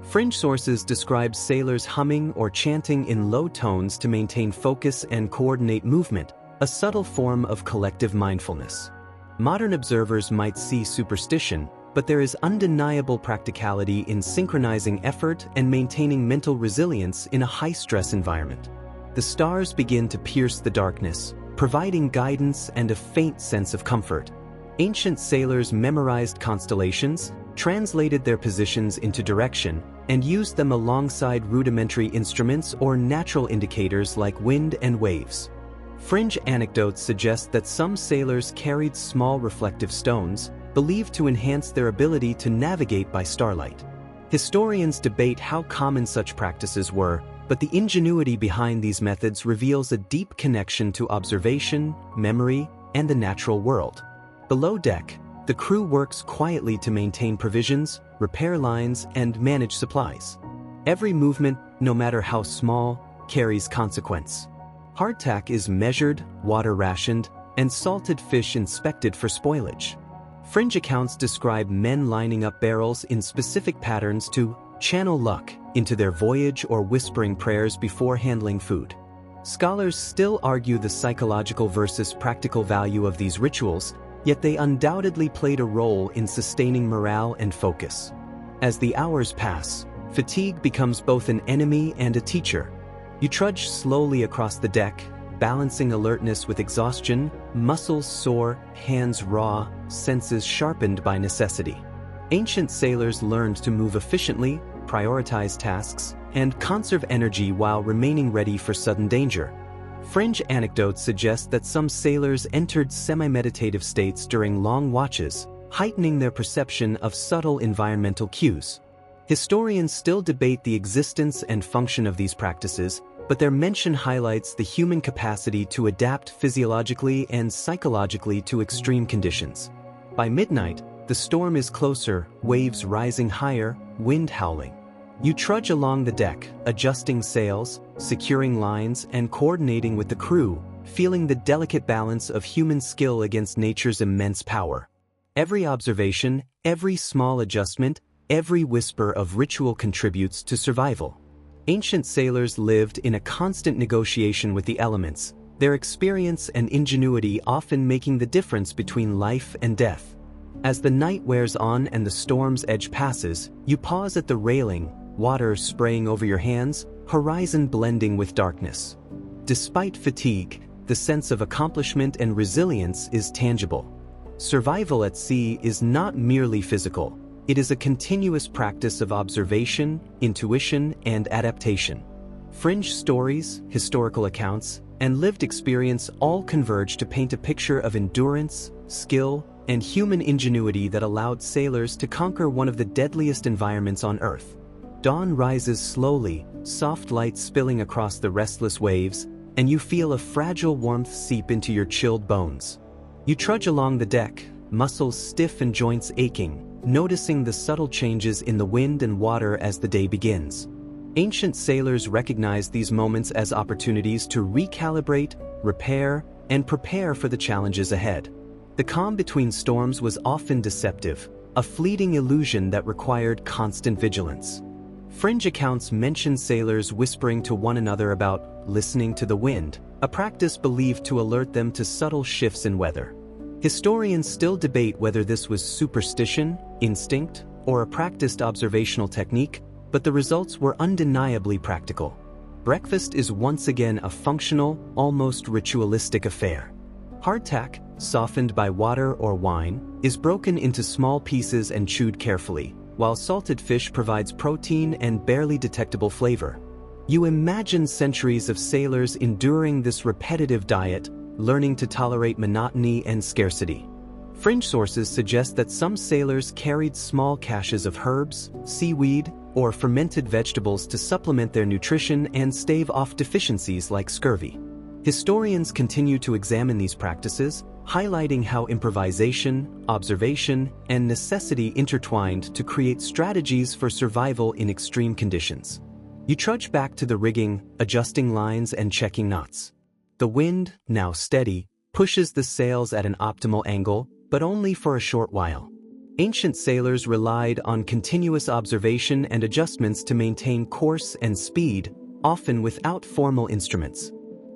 Fringe sources describe sailors humming or chanting in low tones to maintain focus and coordinate movement, a subtle form of collective mindfulness. Modern observers might see superstition, but there is undeniable practicality in synchronizing effort and maintaining mental resilience in a high-stress environment. The stars begin to pierce the darkness, providing guidance and a faint sense of comfort. Ancient sailors memorized constellations, translated their positions into direction, and used them alongside rudimentary instruments or natural indicators like wind and waves. Fringe anecdotes suggest that some sailors carried small reflective stones, believed to enhance their ability to navigate by starlight. Historians debate how common such practices were, but the ingenuity behind these methods reveals a deep connection to observation, memory, and the natural world. Below deck, the crew works quietly to maintain provisions, repair lines, and manage supplies. Every movement, no matter how small, carries consequence. Hardtack is measured, water rationed, and salted fish inspected for spoilage. Fringe accounts describe men lining up barrels in specific patterns to channel luck into their voyage or whispering prayers before handling food. Scholars still argue the psychological versus practical value of these rituals, yet they undoubtedly played a role in sustaining morale and focus. As the hours pass, fatigue becomes both an enemy and a teacher. You trudge slowly across the deck, balancing alertness with exhaustion, muscles sore, hands raw, senses sharpened by necessity. Ancient sailors learned to move efficiently, prioritize tasks, and conserve energy while remaining ready for sudden danger. Fringe anecdotes suggest that some sailors entered semi-meditative states during long watches, heightening their perception of subtle environmental cues. Historians still debate the existence and function of these practices, but their mention highlights the human capacity to adapt physiologically and psychologically to extreme conditions. By midnight, the storm is closer, waves rising higher, wind howling. You trudge along the deck, adjusting sails, securing lines, and coordinating with the crew, feeling the delicate balance of human skill against nature's immense power. Every observation, every small adjustment, every whisper of ritual contributes to survival. Ancient sailors lived in a constant negotiation with the elements, their experience and ingenuity often making the difference between life and death. As the night wears on and the storm's edge passes, you pause at the railing, water spraying over your hands, horizon blending with darkness. Despite fatigue, the sense of accomplishment and resilience is tangible. Survival at sea is not merely physical. It is a continuous practice of observation, intuition, and adaptation. Fringe stories, historical accounts, and lived experience all converge to paint a picture of endurance, skill, and human ingenuity that allowed sailors to conquer one of the deadliest environments on Earth. Dawn rises slowly, soft light spilling across the restless waves, and you feel a fragile warmth seep into your chilled bones. You trudge along the deck, muscles stiff and joints aching, noticing the subtle changes in the wind and water as the day begins. Ancient sailors recognized these moments as opportunities to recalibrate, repair, and prepare for the challenges ahead. The calm between storms was often deceptive, a fleeting illusion that required constant vigilance. Fringe accounts mention sailors whispering to one another about listening to the wind, a practice believed to alert them to subtle shifts in weather. Historians still debate whether this was superstition, instinct, or a practiced observational technique, but the results were undeniably practical. Breakfast is once again a functional, almost ritualistic affair. Hardtack, softened by water or wine, is broken into small pieces and chewed carefully, while salted fish provides protein and barely detectable flavor. You imagine centuries of sailors enduring this repetitive diet, learning to tolerate monotony and scarcity. Fringe sources suggest that some sailors carried small caches of herbs, seaweed, or fermented vegetables to supplement their nutrition and stave off deficiencies like scurvy. Historians continue to examine these practices, highlighting how improvisation, observation, and necessity intertwined to create strategies for survival in extreme conditions. You trudge back to the rigging, adjusting lines and checking knots. The wind, now steady, pushes the sails at an optimal angle, but only for a short while. Ancient sailors relied on continuous observation and adjustments to maintain course and speed, often without formal instruments.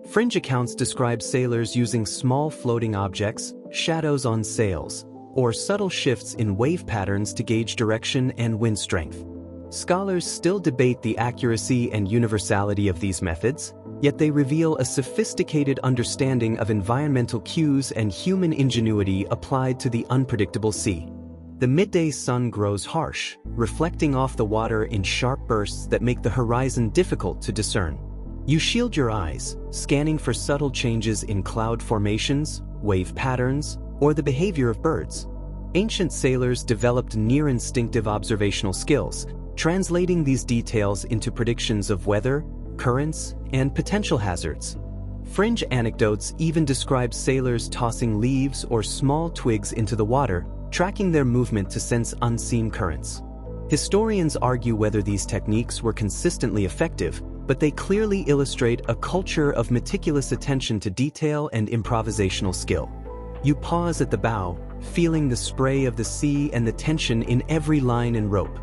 Fringe accounts describe sailors using small floating objects, shadows on sails, or subtle shifts in wave patterns to gauge direction and wind strength. Scholars still debate the accuracy and universality of these methods, yet they reveal a sophisticated understanding of environmental cues and human ingenuity applied to the unpredictable sea. The midday sun grows harsh, reflecting off the water in sharp bursts that make the horizon difficult to discern. You shield your eyes, scanning for subtle changes in cloud formations, wave patterns, or the behavior of birds. Ancient sailors developed near-instinctive observational skills, translating these details into predictions of weather, currents, and potential hazards. Fringe anecdotes even describe sailors tossing leaves or small twigs into the water, tracking their movement to sense unseen currents. Historians argue whether these techniques were consistently effective, but they clearly illustrate a culture of meticulous attention to detail and improvisational skill. You pause at the bow, feeling the spray of the sea and the tension in every line and rope.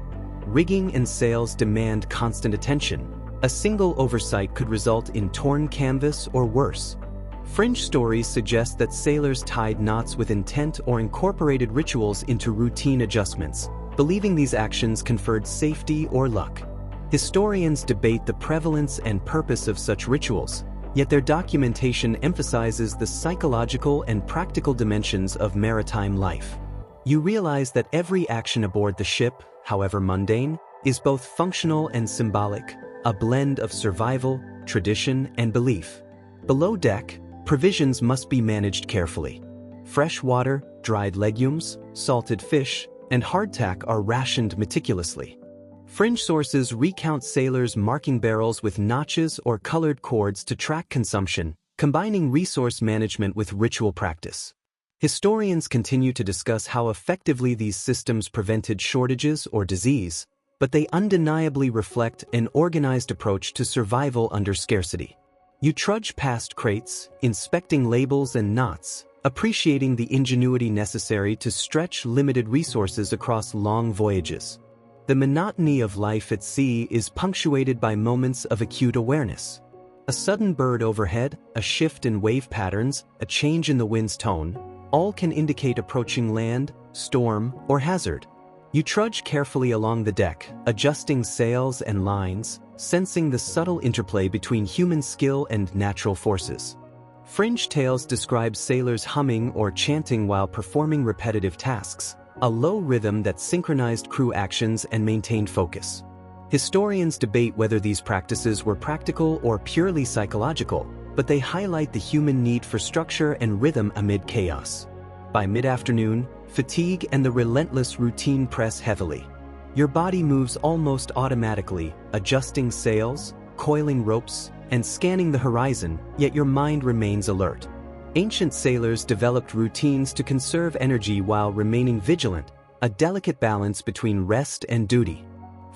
Rigging and sails demand constant attention. A single oversight could result in torn canvas or worse. Fringe stories suggest that sailors tied knots with intent or incorporated rituals into routine adjustments, believing these actions conferred safety or luck. Historians debate the prevalence and purpose of such rituals, yet their documentation emphasizes the psychological and practical dimensions of maritime life. You realize that every action aboard the ship, however mundane, is both functional and symbolic, a blend of survival, tradition, and belief. Below deck, provisions must be managed carefully. Fresh water, dried legumes, salted fish, and hardtack are rationed meticulously. Fringe sources recount sailors marking barrels with notches or colored cords to track consumption, combining resource management with ritual practice. Historians continue to discuss how effectively these systems prevented shortages or disease, but they undeniably reflect an organized approach to survival under scarcity. You trudge past crates, inspecting labels and knots, appreciating the ingenuity necessary to stretch limited resources across long voyages. The monotony of life at sea is punctuated by moments of acute awareness. A sudden bird overhead, a shift in wave patterns, a change in the wind's tone, all can indicate approaching land, storm, or hazard. You trudge carefully along the deck, adjusting sails and lines, sensing the subtle interplay between human skill and natural forces. Fringe tales describe sailors humming or chanting while performing repetitive tasks, a low rhythm that synchronized crew actions and maintained focus. Historians debate whether these practices were practical or purely psychological, but they highlight the human need for structure and rhythm amid chaos. By mid-afternoon, fatigue and the relentless routine press heavily. Your body moves almost automatically, adjusting sails, coiling ropes, and scanning the horizon, yet your mind remains alert. Ancient sailors developed routines to conserve energy while remaining vigilant, a delicate balance between rest and duty.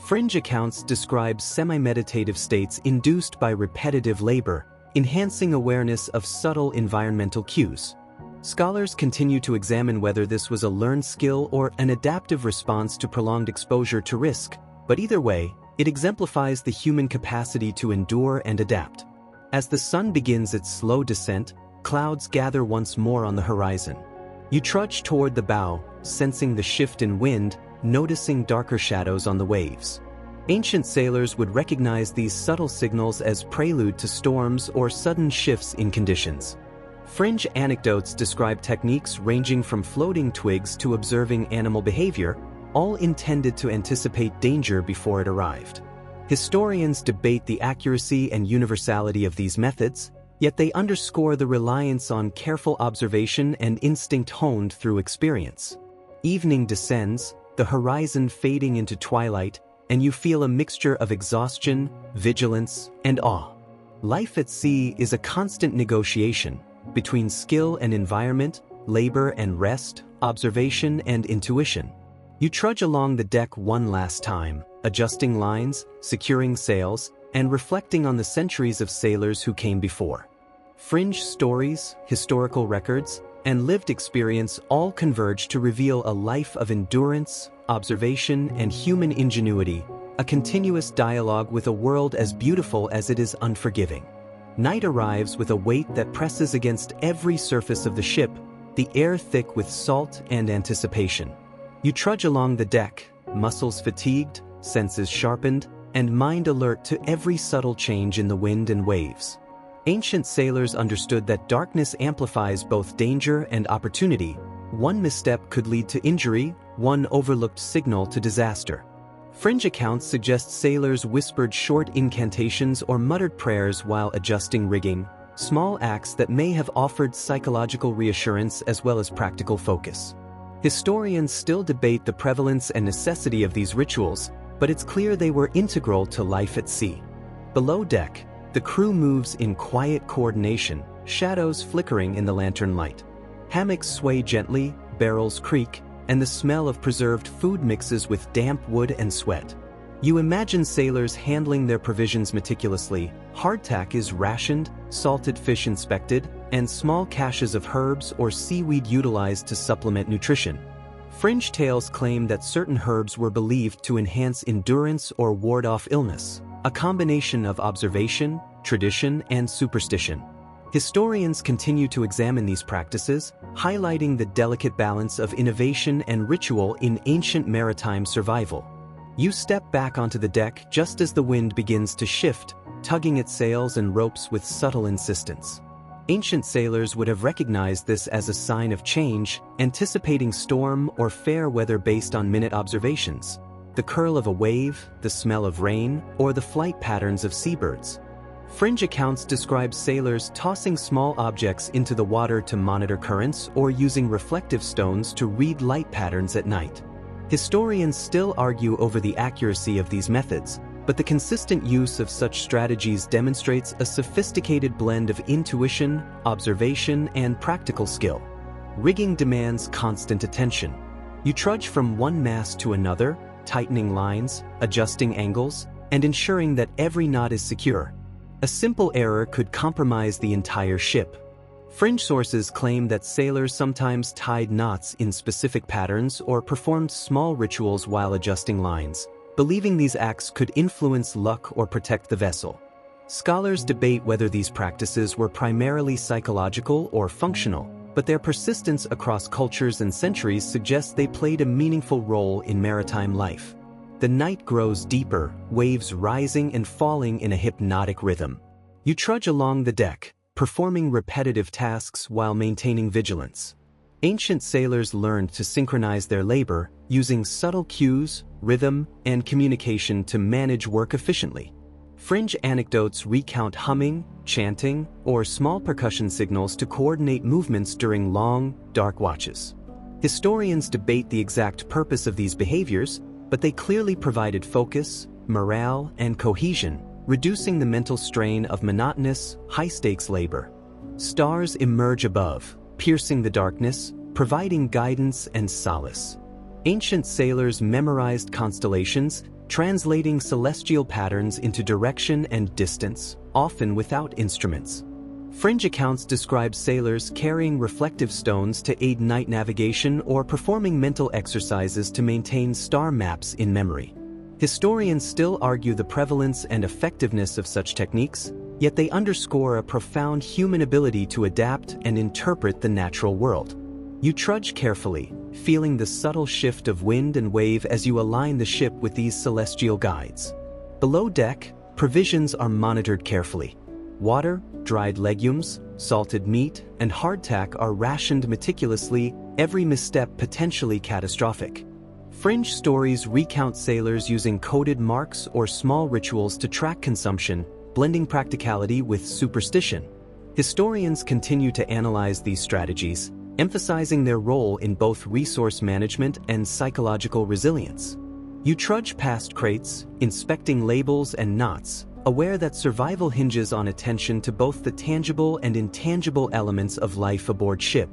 Fringe accounts describe semi-meditative states induced by repetitive labor, enhancing awareness of subtle environmental cues. Scholars continue to examine whether this was a learned skill or an adaptive response to prolonged exposure to risk, but either way, it exemplifies the human capacity to endure and adapt. As the sun begins its slow descent, clouds gather once more on the horizon. You trudge toward the bow, sensing the shift in wind, noticing darker shadows on the waves. Ancient sailors would recognize these subtle signals as prelude to storms or sudden shifts in conditions. Fringe anecdotes describe techniques ranging from floating twigs to observing animal behavior, all intended to anticipate danger before it arrived. Historians debate the accuracy and universality of these methods, yet they underscore the reliance on careful observation and instinct honed through experience. Evening descends, the horizon fading into twilight, and you feel a mixture of exhaustion, vigilance, and awe. Life at sea is a constant negotiation between skill and environment, labor and rest, observation and intuition. You trudge along the deck one last time, adjusting lines, securing sails, and reflecting on the centuries of sailors who came before. Fringe stories, historical records, and lived experience all converge to reveal a life of endurance, observation, and human ingenuity, a continuous dialogue with a world as beautiful as it is unforgiving. Night arrives with a weight that presses against every surface of the ship, the air thick with salt and anticipation. You trudge along the deck, muscles fatigued, senses sharpened, and mind alert to every subtle change in the wind and waves. Ancient sailors understood that darkness amplifies both danger and opportunity. One misstep could lead to injury, one overlooked signal to disaster. Fringe accounts suggest sailors whispered short incantations or muttered prayers while adjusting rigging, small acts that may have offered psychological reassurance as well as practical focus. Historians still debate the prevalence and necessity of these rituals, but it's clear they were integral to life at sea. Below deck, the crew moves in quiet coordination, shadows flickering in the lantern light. Hammocks sway gently, barrels creak, and the smell of preserved food mixes with damp wood and sweat. You imagine sailors handling their provisions meticulously. Hardtack is rationed, salted fish inspected, and small caches of herbs or seaweed utilized to supplement nutrition. Fringe tales claim that certain herbs were believed to enhance endurance or ward off illness, a combination of observation, tradition, and superstition. Historians continue to examine these practices, highlighting the delicate balance of innovation and ritual in ancient maritime survival. You step back onto the deck just as the wind begins to shift, tugging at sails and ropes with subtle insistence. Ancient sailors would have recognized this as a sign of change, anticipating storm or fair weather based on minute observations. The curl of a wave, the smell of rain, or the flight patterns of seabirds. Fringe accounts describe sailors tossing small objects into the water to monitor currents or using reflective stones to read light patterns at night. Historians still argue over the accuracy of these methods, but the consistent use of such strategies demonstrates a sophisticated blend of intuition, observation, and practical skill. Rigging demands constant attention. You trudge from one mast to another, tightening lines, adjusting angles, and ensuring that every knot is secure. A simple error could compromise the entire ship. Fringe sources claim that sailors sometimes tied knots in specific patterns or performed small rituals while adjusting lines, believing these acts could influence luck or protect the vessel. Scholars debate whether these practices were primarily psychological or functional, but their persistence across cultures and centuries suggests they played a meaningful role in maritime life. The night grows deeper, waves rising and falling in a hypnotic rhythm. You trudge along the deck, performing repetitive tasks while maintaining vigilance. Ancient sailors learned to synchronize their labor, using subtle cues, rhythm, and communication to manage work efficiently. Fringe anecdotes recount humming, chanting, or small percussion signals to coordinate movements during long, dark watches. Historians debate the exact purpose of these behaviors, but they clearly provided focus, morale, and cohesion, reducing the mental strain of monotonous, high-stakes labor. Stars emerge above, piercing the darkness, providing guidance and solace. Ancient sailors memorized constellations, translating celestial patterns into direction and distance, often without instruments. Fringe accounts describe sailors carrying reflective stones to aid night navigation or performing mental exercises to maintain star maps in memory. Historians still argue the prevalence and effectiveness of such techniques, yet they underscore a profound human ability to adapt and interpret the natural world. You trudge carefully, feeling the subtle shift of wind and wave as you align the ship with these celestial guides. Below deck, provisions are monitored carefully. Water, dried legumes, salted meat, and hardtack are rationed meticulously, every misstep potentially catastrophic. Fringe stories recount sailors using coded marks or small rituals to track consumption, blending practicality with superstition. Historians continue to analyze these strategies, emphasizing their role in both resource management and psychological resilience. You trudge past crates, inspecting labels and knots, aware that survival hinges on attention to both the tangible and intangible elements of life aboard ship.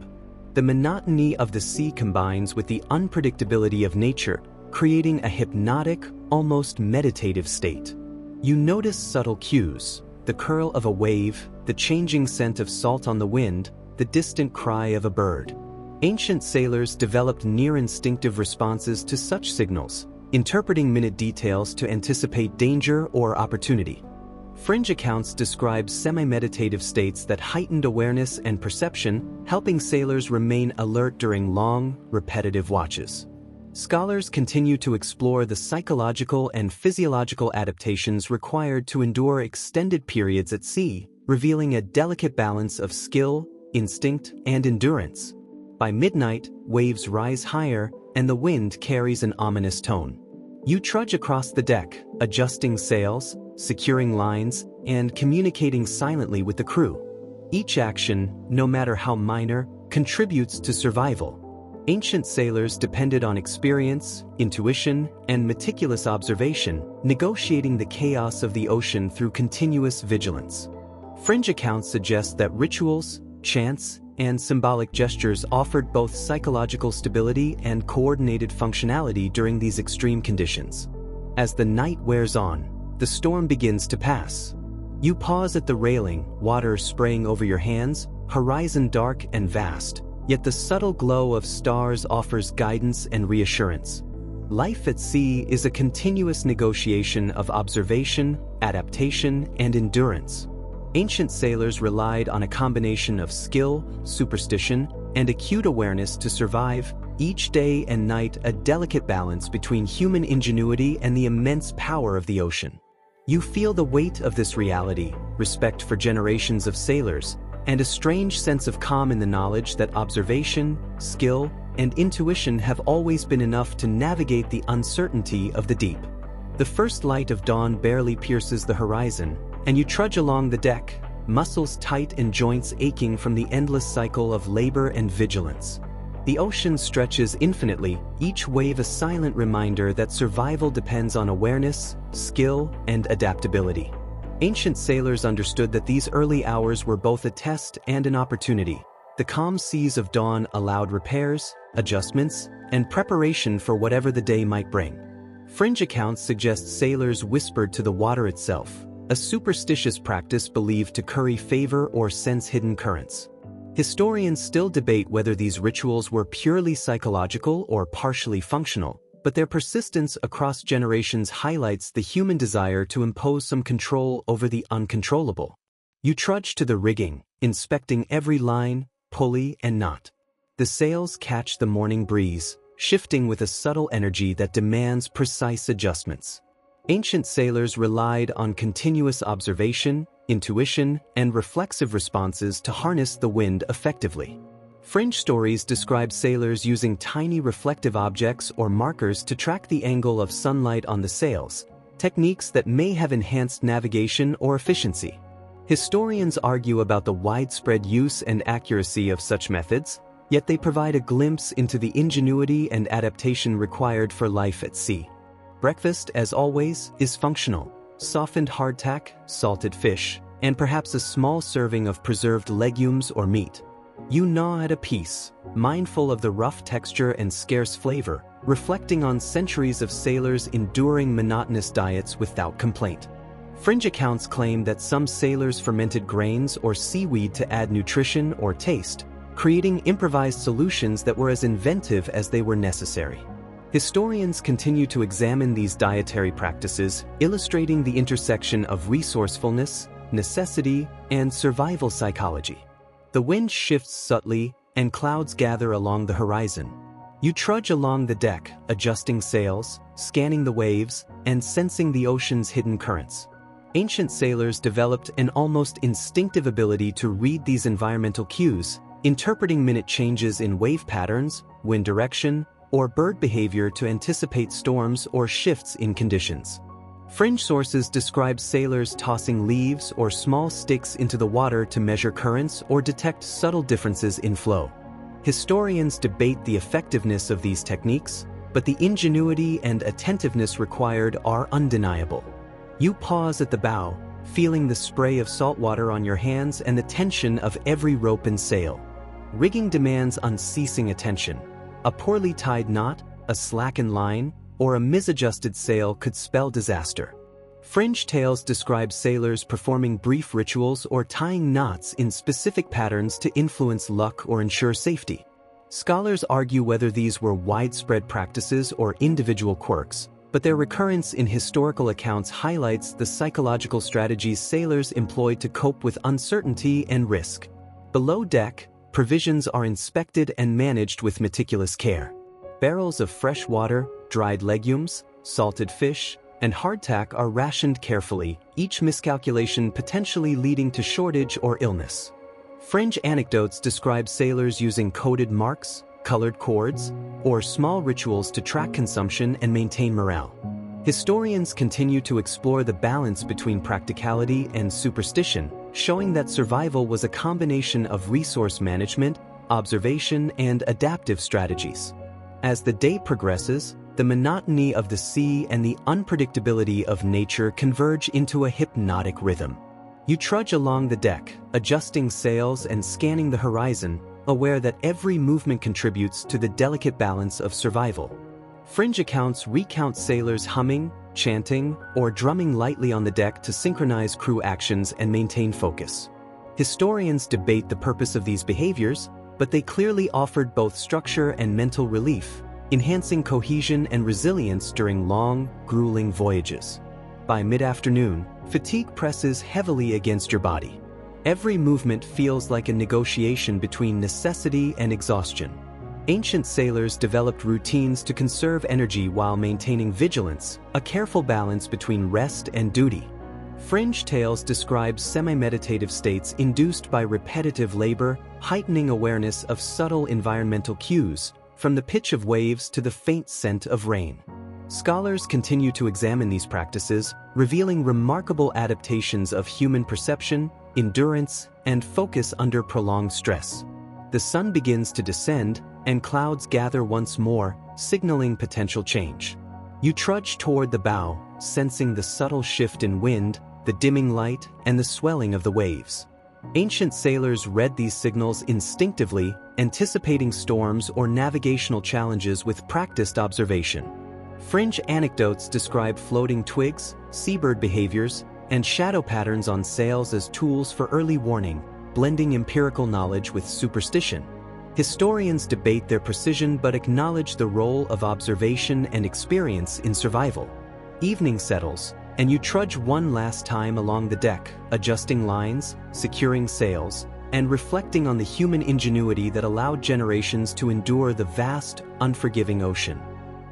The monotony of the sea combines with the unpredictability of nature, creating a hypnotic, almost meditative state. You notice subtle cues, the curl of a wave, the changing scent of salt on the wind, the distant cry of a bird. Ancient sailors developed near-instinctive responses to such signals, interpreting minute details to anticipate danger or opportunity. Fringe accounts describe semi-meditative states that heightened awareness and perception, helping sailors remain alert during long, repetitive watches. Scholars continue to explore the psychological and physiological adaptations required to endure extended periods at sea, revealing a delicate balance of skill, instinct, and endurance. By midnight, waves rise higher, and the wind carries an ominous tone. You trudge across the deck, adjusting sails, securing lines, and communicating silently with the crew. Each action, no matter how minor, contributes to survival. Ancient sailors depended on experience, intuition, and meticulous observation, negotiating the chaos of the ocean through continuous vigilance. Fringe accounts suggest that rituals, chants, and symbolic gestures offered both psychological stability and coordinated functionality during these extreme conditions. As the night wears on, the storm begins to pass. You pause at the railing, water spraying over your hands, horizon dark and vast, yet the subtle glow of stars offers guidance and reassurance. Life at sea is a continuous negotiation of observation, adaptation, and endurance. Ancient sailors relied on a combination of skill, superstition, and acute awareness to survive, each day and night a delicate balance between human ingenuity and the immense power of the ocean. You feel the weight of this reality, respect for generations of sailors, and a strange sense of calm in the knowledge that observation, skill, and intuition have always been enough to navigate the uncertainty of the deep. The first light of dawn barely pierces the horizon, and you trudge along the deck, muscles tight and joints aching from the endless cycle of labor and vigilance. The ocean stretches infinitely, each wave a silent reminder that survival depends on awareness, skill, and adaptability. Ancient sailors understood that these early hours were both a test and an opportunity. The calm seas of dawn allowed repairs, adjustments, and preparation for whatever the day might bring. Fringe accounts suggest sailors whispered to the water itself, a superstitious practice believed to curry favor or sense hidden currents. Historians still debate whether these rituals were purely psychological or partially functional, but their persistence across generations highlights the human desire to impose some control over the uncontrollable. You trudge to the rigging, inspecting every line, pulley, and knot. The sails catch the morning breeze, shifting with a subtle energy that demands precise adjustments. Ancient sailors relied on continuous observation, intuition, and reflexive responses to harness the wind effectively. Fringe stories describe sailors using tiny reflective objects or markers to track the angle of sunlight on the sails, techniques that may have enhanced navigation or efficiency. Historians argue about the widespread use and accuracy of such methods, yet they provide a glimpse into the ingenuity and adaptation required for life at sea. Breakfast, as always, is functional: softened hardtack, salted fish, and perhaps a small serving of preserved legumes or meat. You gnaw at a piece, mindful of the rough texture and scarce flavor, reflecting on centuries of sailors enduring monotonous diets without complaint. Fringe accounts claim that some sailors fermented grains or seaweed to add nutrition or taste, creating improvised solutions that were as inventive as they were necessary. Historians continue to examine these dietary practices, illustrating the intersection of resourcefulness, necessity, and survival psychology. The wind shifts subtly, and clouds gather along the horizon. You trudge along the deck, adjusting sails, scanning the waves, and sensing the ocean's hidden currents. Ancient sailors developed an almost instinctive ability to read these environmental cues, interpreting minute changes in wave patterns, wind direction, or bird behavior to anticipate storms or shifts in conditions. Fringe sources describe sailors tossing leaves or small sticks into the water to measure currents or detect subtle differences in flow. Historians debate the effectiveness of these techniques, but the ingenuity and attentiveness required are undeniable. You pause at the bow, feeling the spray of salt water on your hands and the tension of every rope and sail. Rigging demands unceasing attention. A poorly tied knot, a slackened line, or a misadjusted sail could spell disaster. Fringe tales describe sailors performing brief rituals or tying knots in specific patterns to influence luck or ensure safety. Scholars argue whether these were widespread practices or individual quirks, but their recurrence in historical accounts highlights the psychological strategies sailors employed to cope with uncertainty and risk. Below deck, provisions are inspected and managed with meticulous care. Barrels of fresh water, dried legumes, salted fish, and hardtack are rationed carefully, each miscalculation potentially leading to shortage or illness. Fringe anecdotes describe sailors using coded marks, colored cords, or small rituals to track consumption and maintain morale. Historians continue to explore the balance between practicality and superstition, showing that survival was a combination of resource management, observation, and adaptive strategies. As the day progresses, the monotony of the sea and the unpredictability of nature converge into a hypnotic rhythm. You trudge along the deck, adjusting sails and scanning the horizon, aware that every movement contributes to the delicate balance of survival. Fringe accounts recount sailors humming, chanting, or drumming lightly on the deck to synchronize crew actions and maintain focus. Historians debate the purpose of these behaviors, but they clearly offered both structure and mental relief, enhancing cohesion and resilience during long, grueling voyages. By mid-afternoon, fatigue presses heavily against your body. Every movement feels like a negotiation between necessity and exhaustion. Ancient sailors developed routines to conserve energy while maintaining vigilance, a careful balance between rest and duty. Fringe tales describe semi-meditative states induced by repetitive labor, heightening awareness of subtle environmental cues, from the pitch of waves to the faint scent of rain. Scholars continue to examine these practices, revealing remarkable adaptations of human perception, endurance, and focus under prolonged stress. The sun begins to descend, and clouds gather once more, signaling potential change. You trudge toward the bow, sensing the subtle shift in wind, the dimming light, and the swelling of the waves. Ancient sailors read these signals instinctively, anticipating storms or navigational challenges with practiced observation. Fringe anecdotes describe floating twigs, seabird behaviors, and shadow patterns on sails as tools for early warning, blending empirical knowledge with superstition. Historians debate their precision but acknowledge the role of observation and experience in survival. Evening settles, and you trudge one last time along the deck, adjusting lines, securing sails, and reflecting on the human ingenuity that allowed generations to endure the vast, unforgiving ocean.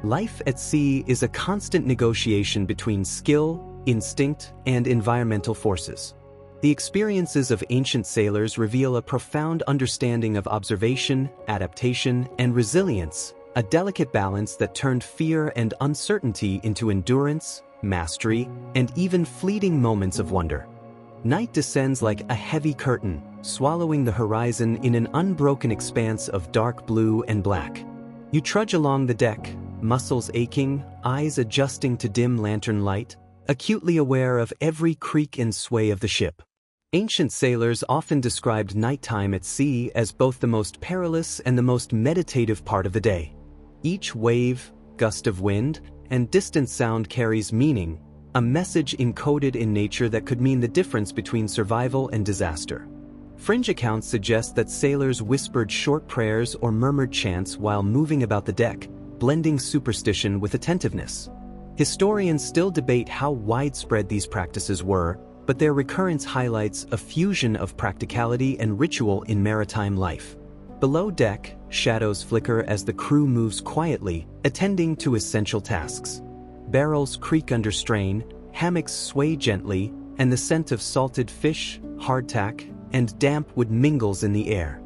Life at sea is a constant negotiation between skill, instinct, and environmental forces. The experiences of ancient sailors reveal a profound understanding of observation, adaptation, and resilience, a delicate balance that turned fear and uncertainty into endurance, mastery, and even fleeting moments of wonder. Night descends like a heavy curtain, swallowing the horizon in an unbroken expanse of dark blue and black. You trudge along the deck, muscles aching, eyes adjusting to dim lantern light, acutely aware of every creak and sway of the ship. Ancient sailors often described nighttime at sea as both the most perilous and the most meditative part of the day. Each wave, gust of wind, and distant sound carries meaning, a message encoded in nature that could mean the difference between survival and disaster. Fringe accounts suggest that sailors whispered short prayers or murmured chants while moving about the deck, blending superstition with attentiveness. Historians still debate how widespread these practices were, but their recurrence highlights a fusion of practicality and ritual in maritime life. Below deck, shadows flicker as the crew moves quietly, attending to essential tasks. Barrels creak under strain, hammocks sway gently, and the scent of salted fish, hardtack, and damp wood mingles in the air.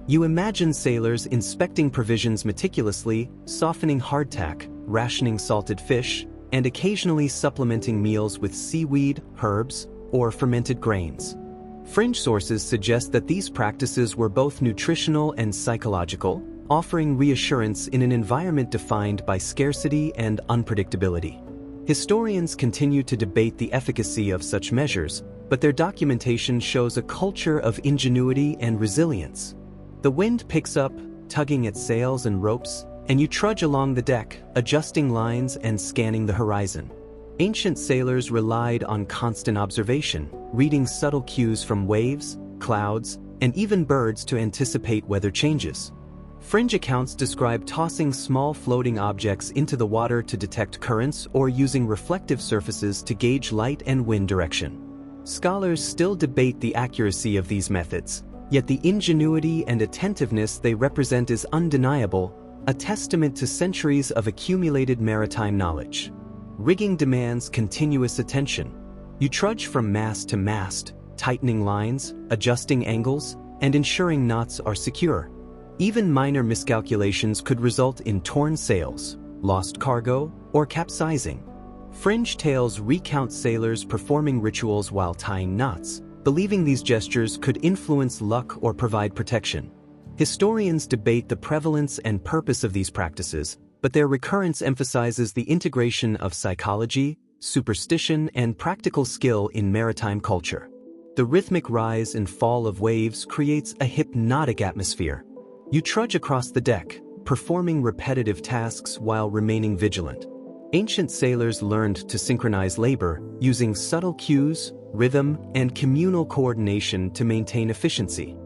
You imagine sailors inspecting provisions meticulously, softening hardtack, rationing salted fish, and occasionally supplementing meals with seaweed, herbs, or fermented grains. Fringe sources suggest that these practices were both nutritional and psychological, offering reassurance in an environment defined by scarcity and unpredictability. Historians continue to debate the efficacy of such measures, but their documentation shows a culture of ingenuity and resilience. The wind picks up, tugging at sails and ropes, and you trudge along the deck, adjusting lines and scanning the horizon. Ancient sailors relied on constant observation, reading subtle cues from waves, clouds, and even birds to anticipate weather changes. Fringe accounts describe tossing small floating objects into the water to detect currents or using reflective surfaces to gauge light and wind direction. Scholars still debate the accuracy of these methods, yet the ingenuity and attentiveness they represent is undeniable, a testament to centuries of accumulated maritime knowledge. Rigging demands continuous attention. You trudge from mast to mast, tightening lines, adjusting angles, and ensuring knots are secure. Even minor miscalculations could result in torn sails, lost cargo, or capsizing. Fringe tales recount sailors performing rituals while tying knots, believing these gestures could influence luck or provide protection. Historians debate the prevalence and purpose of these practices, but their recurrence emphasizes the integration of psychology, superstition, and practical skill in maritime culture. The rhythmic rise and fall of waves creates a hypnotic atmosphere. You trudge across the deck, performing repetitive tasks while remaining vigilant. Ancient sailors learned to synchronize labor, using subtle cues, rhythm, and communal coordination to maintain efficiency.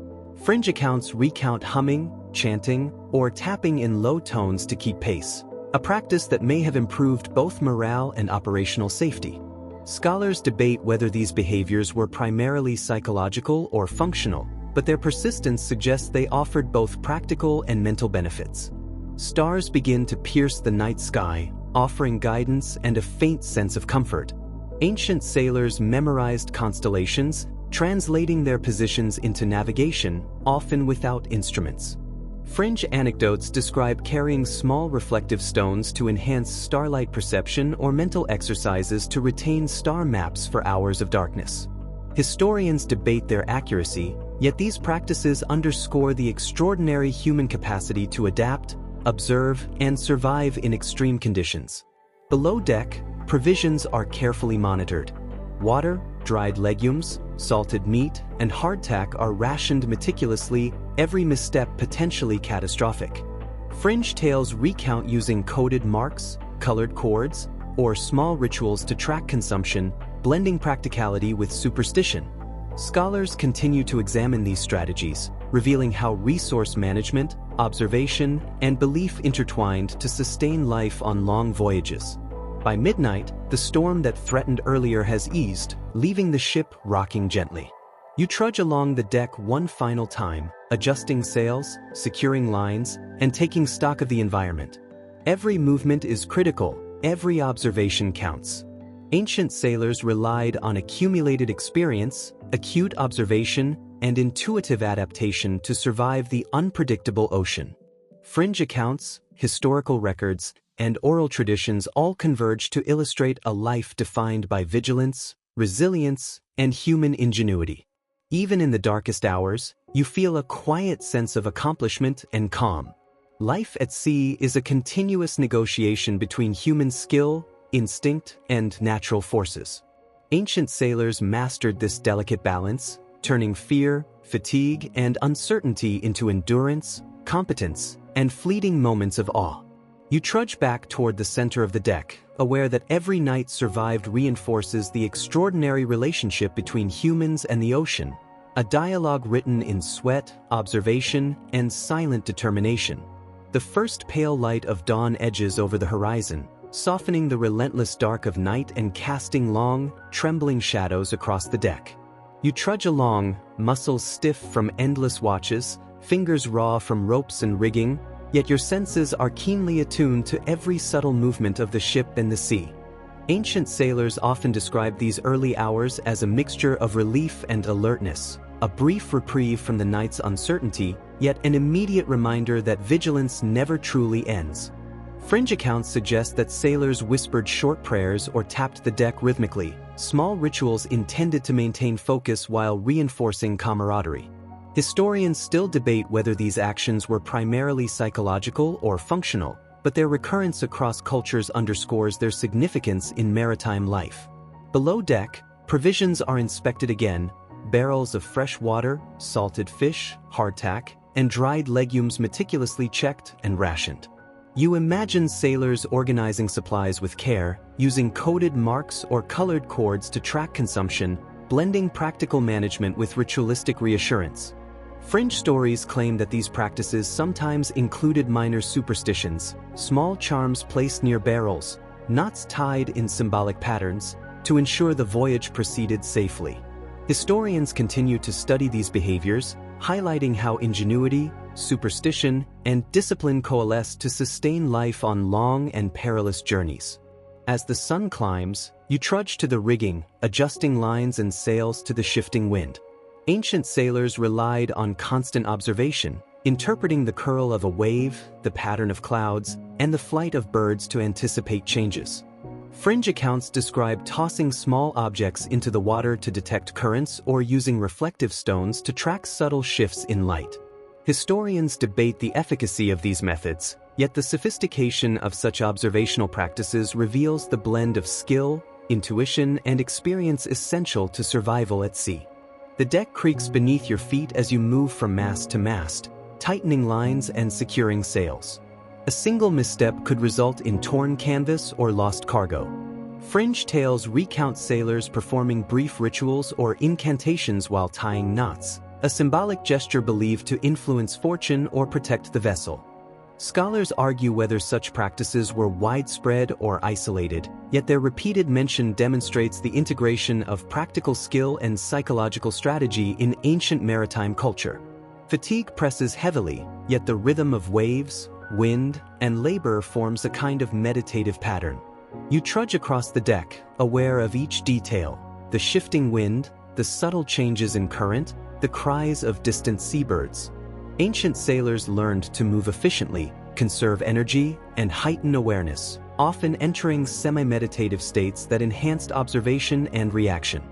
Fringe accounts recount humming, chanting, or tapping in low tones to keep pace, a practice that may have improved both morale and operational safety. Scholars debate whether these behaviors were primarily psychological or functional, but their persistence suggests they offered both practical and mental benefits. Stars begin to pierce the night sky, offering guidance and a faint sense of comfort. Ancient sailors memorized constellations, translating their positions into navigation, often without instruments. Fringe anecdotes describe carrying small reflective stones to enhance starlight perception or mental exercises to retain star maps for hours of darkness. Historians debate their accuracy, yet these practices underscore the extraordinary human capacity to adapt, observe, and survive in extreme conditions. Below deck, provisions are carefully monitored. Water, dried legumes, salted meat, and hardtack are rationed meticulously, every misstep potentially catastrophic. Fringe tales recount using coded marks, colored cords, or small rituals to track consumption, blending practicality with superstition. Scholars continue to examine these strategies, revealing how resource management, observation, and belief intertwined to sustain life on long voyages. By midnight, the storm that threatened earlier has eased, leaving the ship rocking gently. You trudge along the deck one final time, adjusting sails, securing lines, and taking stock of the environment. Every movement is critical, every observation counts. Ancient sailors relied on accumulated experience, acute observation, and intuitive adaptation to survive the unpredictable ocean. Fringe accounts, historical records, and oral traditions all converge to illustrate a life defined by vigilance, resilience, and human ingenuity. Even in the darkest hours, you feel a quiet sense of accomplishment and calm. Life at sea is a continuous negotiation between human skill, instinct, and natural forces. Ancient sailors mastered this delicate balance, turning fear, fatigue, and uncertainty into endurance, competence, and fleeting moments of awe. You trudge back toward the center of the deck, aware that every night survived reinforces the extraordinary relationship between humans and the ocean, a dialogue written in sweat, observation, and silent determination. The first pale light of dawn edges over the horizon, softening the relentless dark of night and casting long, trembling shadows across the deck. You trudge along, muscles stiff from endless watches, fingers raw from ropes and rigging, yet your senses are keenly attuned to every subtle movement of the ship and the sea. Ancient sailors often describe these early hours as a mixture of relief and alertness, a brief reprieve from the night's uncertainty, yet an immediate reminder that vigilance never truly ends. Fringe accounts suggest that sailors whispered short prayers or tapped the deck rhythmically, small rituals intended to maintain focus while reinforcing camaraderie. Historians still debate whether these actions were primarily psychological or functional, but their recurrence across cultures underscores their significance in maritime life. Below deck, provisions are inspected again, barrels of fresh water, salted fish, hardtack, and dried legumes meticulously checked and rationed. You imagine sailors organizing supplies with care, using coded marks or colored cords to track consumption, blending practical management with ritualistic reassurance. Fringe stories claim that these practices sometimes included minor superstitions, small charms placed near barrels, knots tied in symbolic patterns, to ensure the voyage proceeded safely. Historians continue to study these behaviors, highlighting how ingenuity, superstition, and discipline coalesce to sustain life on long and perilous journeys. As the sun climbs, you trudge to the rigging, adjusting lines and sails to the shifting wind. Ancient sailors relied on constant observation, interpreting the curl of a wave, the pattern of clouds, and the flight of birds to anticipate changes. Fringe accounts describe tossing small objects into the water to detect currents or using reflective stones to track subtle shifts in light. Historians debate the efficacy of these methods, yet the sophistication of such observational practices reveals the blend of skill, intuition, and experience essential to survival at sea. The deck creaks beneath your feet as you move from mast to mast, tightening lines and securing sails. A single misstep could result in torn canvas or lost cargo. Fringe tales recount sailors performing brief rituals or incantations while tying knots, a symbolic gesture believed to influence fortune or protect the vessel. Scholars argue whether such practices were widespread or isolated, yet their repeated mention demonstrates the integration of practical skill and psychological strategy in ancient maritime culture. Fatigue presses heavily, yet the rhythm of waves, wind, and labor forms a kind of meditative pattern. You trudge across the deck, aware of each detail: the shifting wind, the subtle changes in current, the cries of distant seabirds. Ancient sailors learned to move efficiently, conserve energy, and heighten awareness, often entering semi-meditative states that enhanced observation and reaction.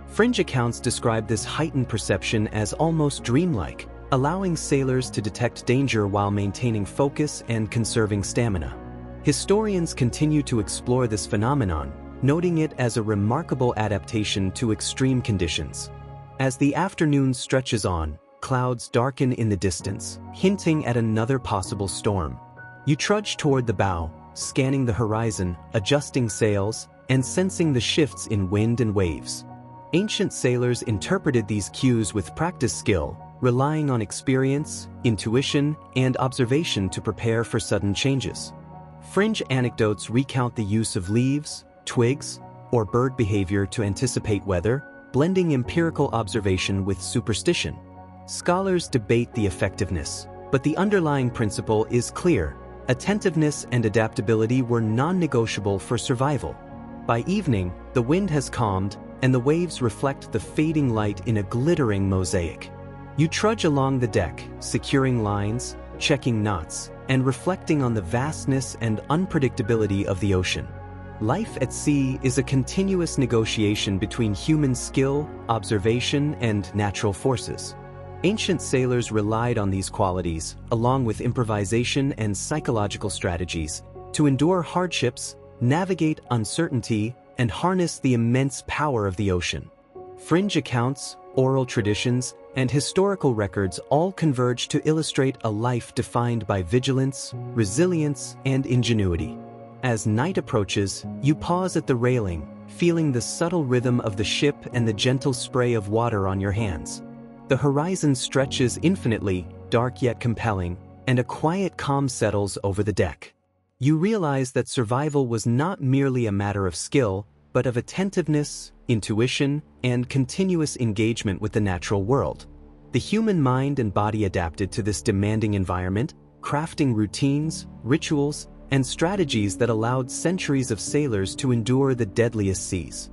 Fringe accounts describe this heightened perception as almost dreamlike, allowing sailors to detect danger while maintaining focus and conserving stamina. Historians continue to explore this phenomenon, noting it as a remarkable adaptation to extreme conditions. As the afternoon stretches on, clouds darken in the distance, hinting at another possible storm. You trudge toward the bow, scanning the horizon, adjusting sails, and sensing the shifts in wind and waves. Ancient sailors interpreted these cues with practiced skill, relying on experience, intuition, and observation to prepare for sudden changes. Fringe anecdotes recount the use of leaves, twigs, or bird behavior to anticipate weather, blending empirical observation with superstition. Scholars debate the effectiveness, but the underlying principle is clear: attentiveness and adaptability were non-negotiable for survival. By evening, the wind has calmed, and the waves reflect the fading light in a glittering mosaic. You trudge along the deck, securing lines, checking knots, and reflecting on the vastness and unpredictability of the ocean. Life at sea is a continuous negotiation between human skill, observation, and natural forces. Ancient sailors relied on these qualities, along with improvisation and psychological strategies, to endure hardships, navigate uncertainty, and harness the immense power of the ocean. Fringe accounts, oral traditions, and historical records all converge to illustrate a life defined by vigilance, resilience, and ingenuity. As night approaches, you pause at the railing, feeling the subtle rhythm of the ship and the gentle spray of water on your hands. The horizon stretches infinitely, dark yet compelling, and a quiet calm settles over the deck. You realize that survival was not merely a matter of skill, but of attentiveness, intuition, and continuous engagement with the natural world. The human mind and body adapted to this demanding environment, crafting routines, rituals, and strategies that allowed centuries of sailors to endure the deadliest seas.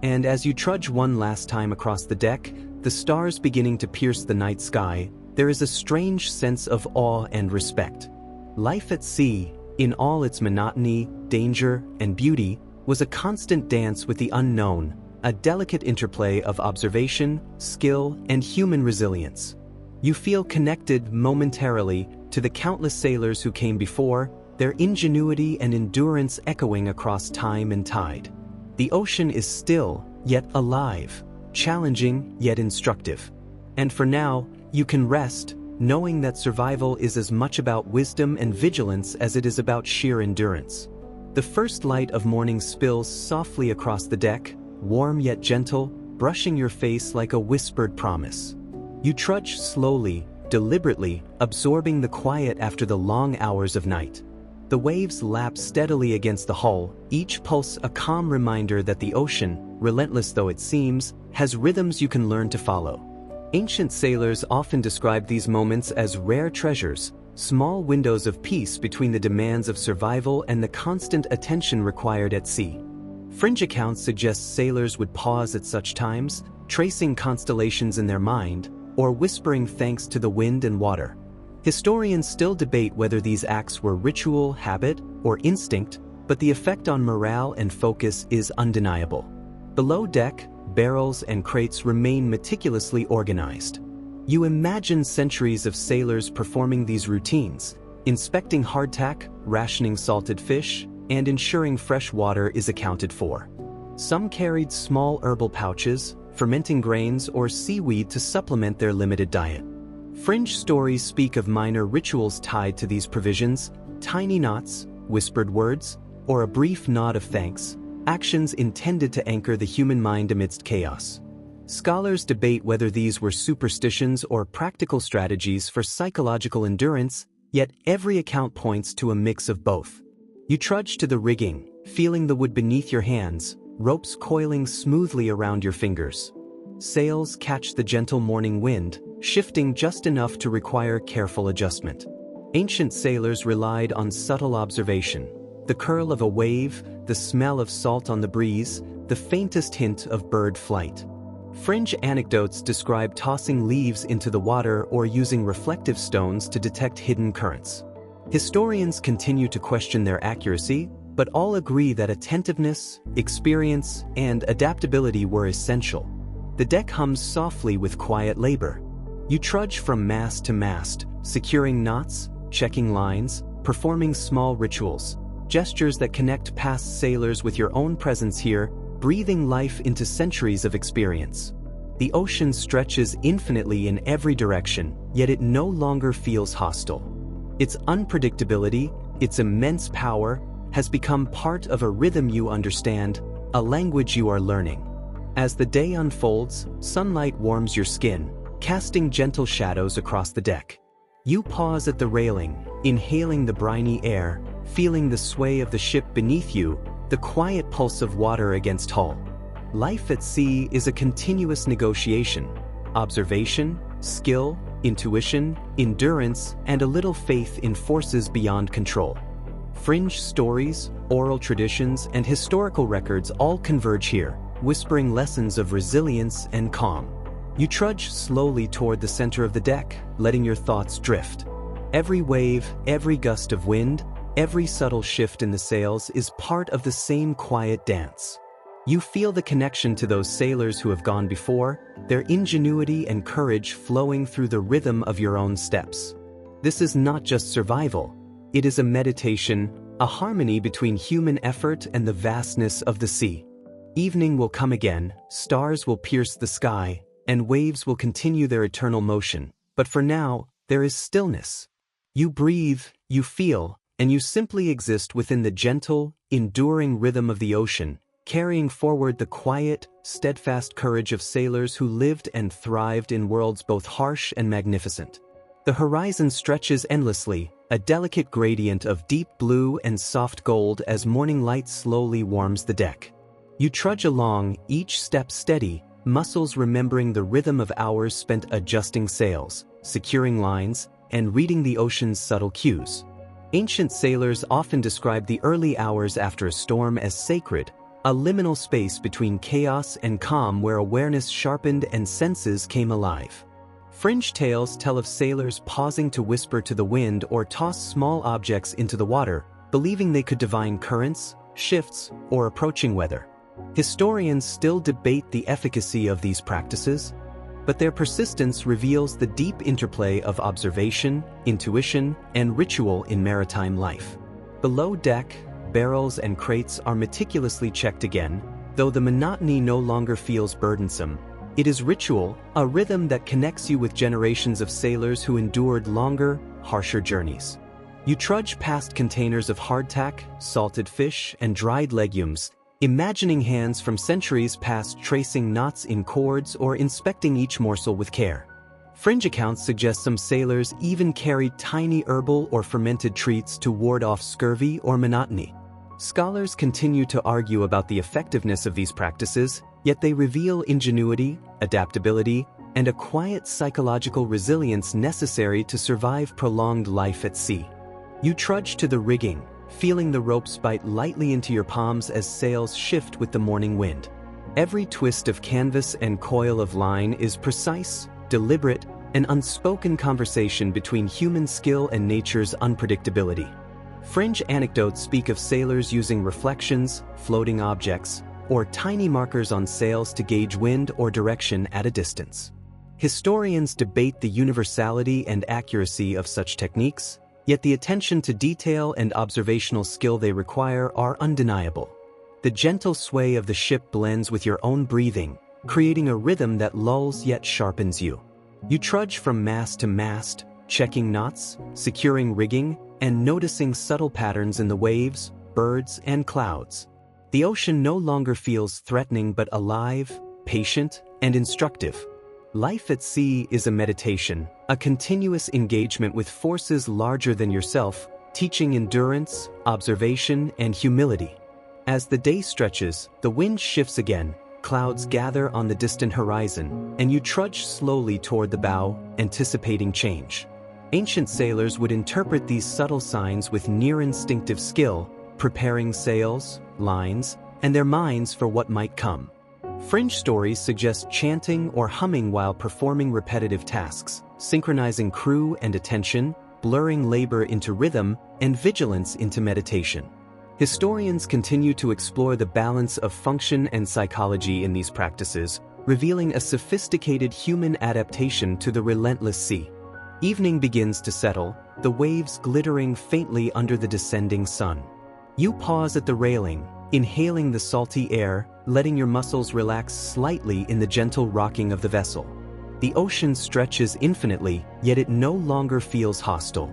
And as you trudge one last time across the deck, the stars beginning to pierce the night sky, there is a strange sense of awe and respect. Life at sea, in all its monotony, danger, and beauty, was a constant dance with the unknown, a delicate interplay of observation, skill, and human resilience. You feel connected momentarily to the countless sailors who came before, their ingenuity and endurance echoing across time and tide. The ocean is still, yet alive, challenging, yet instructive. And for now, you can rest, knowing that survival is as much about wisdom and vigilance as it is about sheer endurance. The first light of morning spills softly across the deck, warm yet gentle, brushing your face like a whispered promise. You trudge slowly, deliberately, absorbing the quiet after the long hours of night. The waves lap steadily against the hull, each pulse a calm reminder that the ocean, relentless though it seems, has rhythms you can learn to follow. Ancient sailors often described these moments as rare treasures, small windows of peace between the demands of survival and the constant attention required at sea. Fringe accounts suggest sailors would pause at such times, tracing constellations in their mind, or whispering thanks to the wind and water. Historians still debate whether these acts were ritual, habit, or instinct, but the effect on morale and focus is undeniable. Below deck, barrels and crates remain meticulously organized. You imagine centuries of sailors performing these routines, inspecting hardtack, rationing salted fish, and ensuring fresh water is accounted for. Some carried small herbal pouches, fermenting grains or seaweed to supplement their limited diet. Fringe stories speak of minor rituals tied to these provisions, tiny knots, whispered words, or a brief nod of thanks, actions intended to anchor the human mind amidst chaos. Scholars debate whether these were superstitions or practical strategies for psychological endurance, yet every account points to a mix of both. You trudge to the rigging, feeling the wood beneath your hands, ropes coiling smoothly around your fingers. Sails catch the gentle morning wind, shifting just enough to require careful adjustment. Ancient sailors relied on subtle observation. The curl of a wave, the smell of salt on the breeze, the faintest hint of bird flight. Fringe anecdotes describe tossing leaves into the water or using reflective stones to detect hidden currents. Historians continue to question their accuracy, but all agree that attentiveness, experience, and adaptability were essential. The deck hums softly with quiet labor. You trudge from mast to mast, securing knots, checking lines, performing small rituals, gestures that connect past sailors with your own presence here, breathing life into centuries of experience. The ocean stretches infinitely in every direction, yet it no longer feels hostile. Its unpredictability, its immense power, has become part of a rhythm you understand, a language you are learning. As the day unfolds, sunlight warms your skin, casting gentle shadows across the deck. You pause at the railing, inhaling the briny air, feeling the sway of the ship beneath you, the quiet pulse of water against hull. Life at sea is a continuous negotiation. Observation, skill, intuition, endurance, and a little faith in forces beyond control. Fringe stories, oral traditions, and historical records all converge here, whispering lessons of resilience and calm. You trudge slowly toward the center of the deck, letting your thoughts drift. Every wave, every gust of wind, every subtle shift in the sails is part of the same quiet dance. You feel the connection to those sailors who have gone before, their ingenuity and courage flowing through the rhythm of your own steps. This is not just survival. It is a meditation, a harmony between human effort and the vastness of the sea. Evening will come again, stars will pierce the sky, and waves will continue their eternal motion. But for now, there is stillness. You breathe, you feel, and you simply exist within the gentle, enduring rhythm of the ocean, carrying forward the quiet, steadfast courage of sailors who lived and thrived in worlds both harsh and magnificent. The horizon stretches endlessly, a delicate gradient of deep blue and soft gold as morning light slowly warms the deck. You trudge along, each step steady, muscles remembering the rhythm of hours spent adjusting sails, securing lines, and reading the ocean's subtle cues. Ancient sailors often describe the early hours after a storm as sacred, a liminal space between chaos and calm where awareness sharpened and senses came alive. Fringe tales tell of sailors pausing to whisper to the wind or toss small objects into the water, believing they could divine currents, shifts, or approaching weather. Historians still debate the efficacy of these practices, but their persistence reveals the deep interplay of observation, intuition, and ritual in maritime life. Below deck, barrels and crates are meticulously checked again, though the monotony no longer feels burdensome. It is ritual, a rhythm that connects you with generations of sailors who endured longer, harsher journeys. You trudge past containers of hardtack, salted fish, and dried legumes, imagining hands from centuries past tracing knots in cords or inspecting each morsel with care. Fringe accounts suggest some sailors even carried tiny herbal or fermented treats to ward off scurvy or monotony. Scholars continue to argue about the effectiveness of these practices, yet they reveal ingenuity, adaptability, and a quiet psychological resilience necessary to survive prolonged life at sea. You trudge to the rigging, feeling the ropes bite lightly into your palms as sails shift with the morning wind. Every twist of canvas and coil of line is precise, deliberate, an unspoken conversation between human skill and nature's unpredictability. Fringe anecdotes speak of sailors using reflections, floating objects, or tiny markers on sails to gauge wind or direction at a distance. Historians debate the universality and accuracy of such techniques, yet the attention to detail and observational skill they require are undeniable. The gentle sway of the ship blends with your own breathing, creating a rhythm that lulls yet sharpens you. You trudge from mast to mast, checking knots, securing rigging, and noticing subtle patterns in the waves, birds, and clouds. The ocean no longer feels threatening but alive, patient, and instructive. Life at sea is a meditation, a continuous engagement with forces larger than yourself, teaching endurance, observation, and humility. As the day stretches, the wind shifts again, clouds gather on the distant horizon, and you trudge slowly toward the bow, anticipating change. Ancient sailors would interpret these subtle signs with near-instinctive skill, preparing sails, lines, and their minds for what might come. Fringe stories suggest chanting or humming while performing repetitive tasks, synchronizing crew and attention, blurring labor into rhythm, and vigilance into meditation. Historians continue to explore the balance of function and psychology in these practices, revealing a sophisticated human adaptation to the relentless sea. Evening begins to settle, the waves glittering faintly under the descending sun. You pause at the railing, inhaling the salty air, letting your muscles relax slightly in the gentle rocking of the vessel. The ocean stretches infinitely, yet it no longer feels hostile.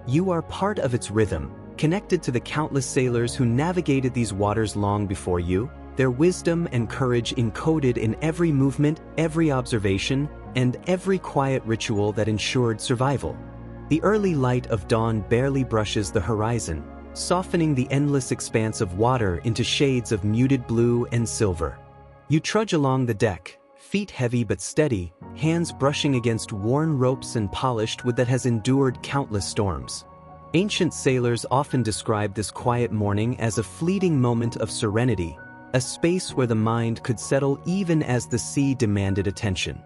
You are part of its rhythm, connected to the countless sailors who navigated these waters long before you, their wisdom and courage encoded in every movement, every observation, and every quiet ritual that ensured survival. The early light of dawn barely brushes the horizon, softening the endless expanse of water into shades of muted blue and silver. You trudge along the deck, feet heavy but steady, hands brushing against worn ropes and polished wood that has endured countless storms. Ancient sailors often describe this quiet morning as a fleeting moment of serenity, a space where the mind could settle even as the sea demanded attention.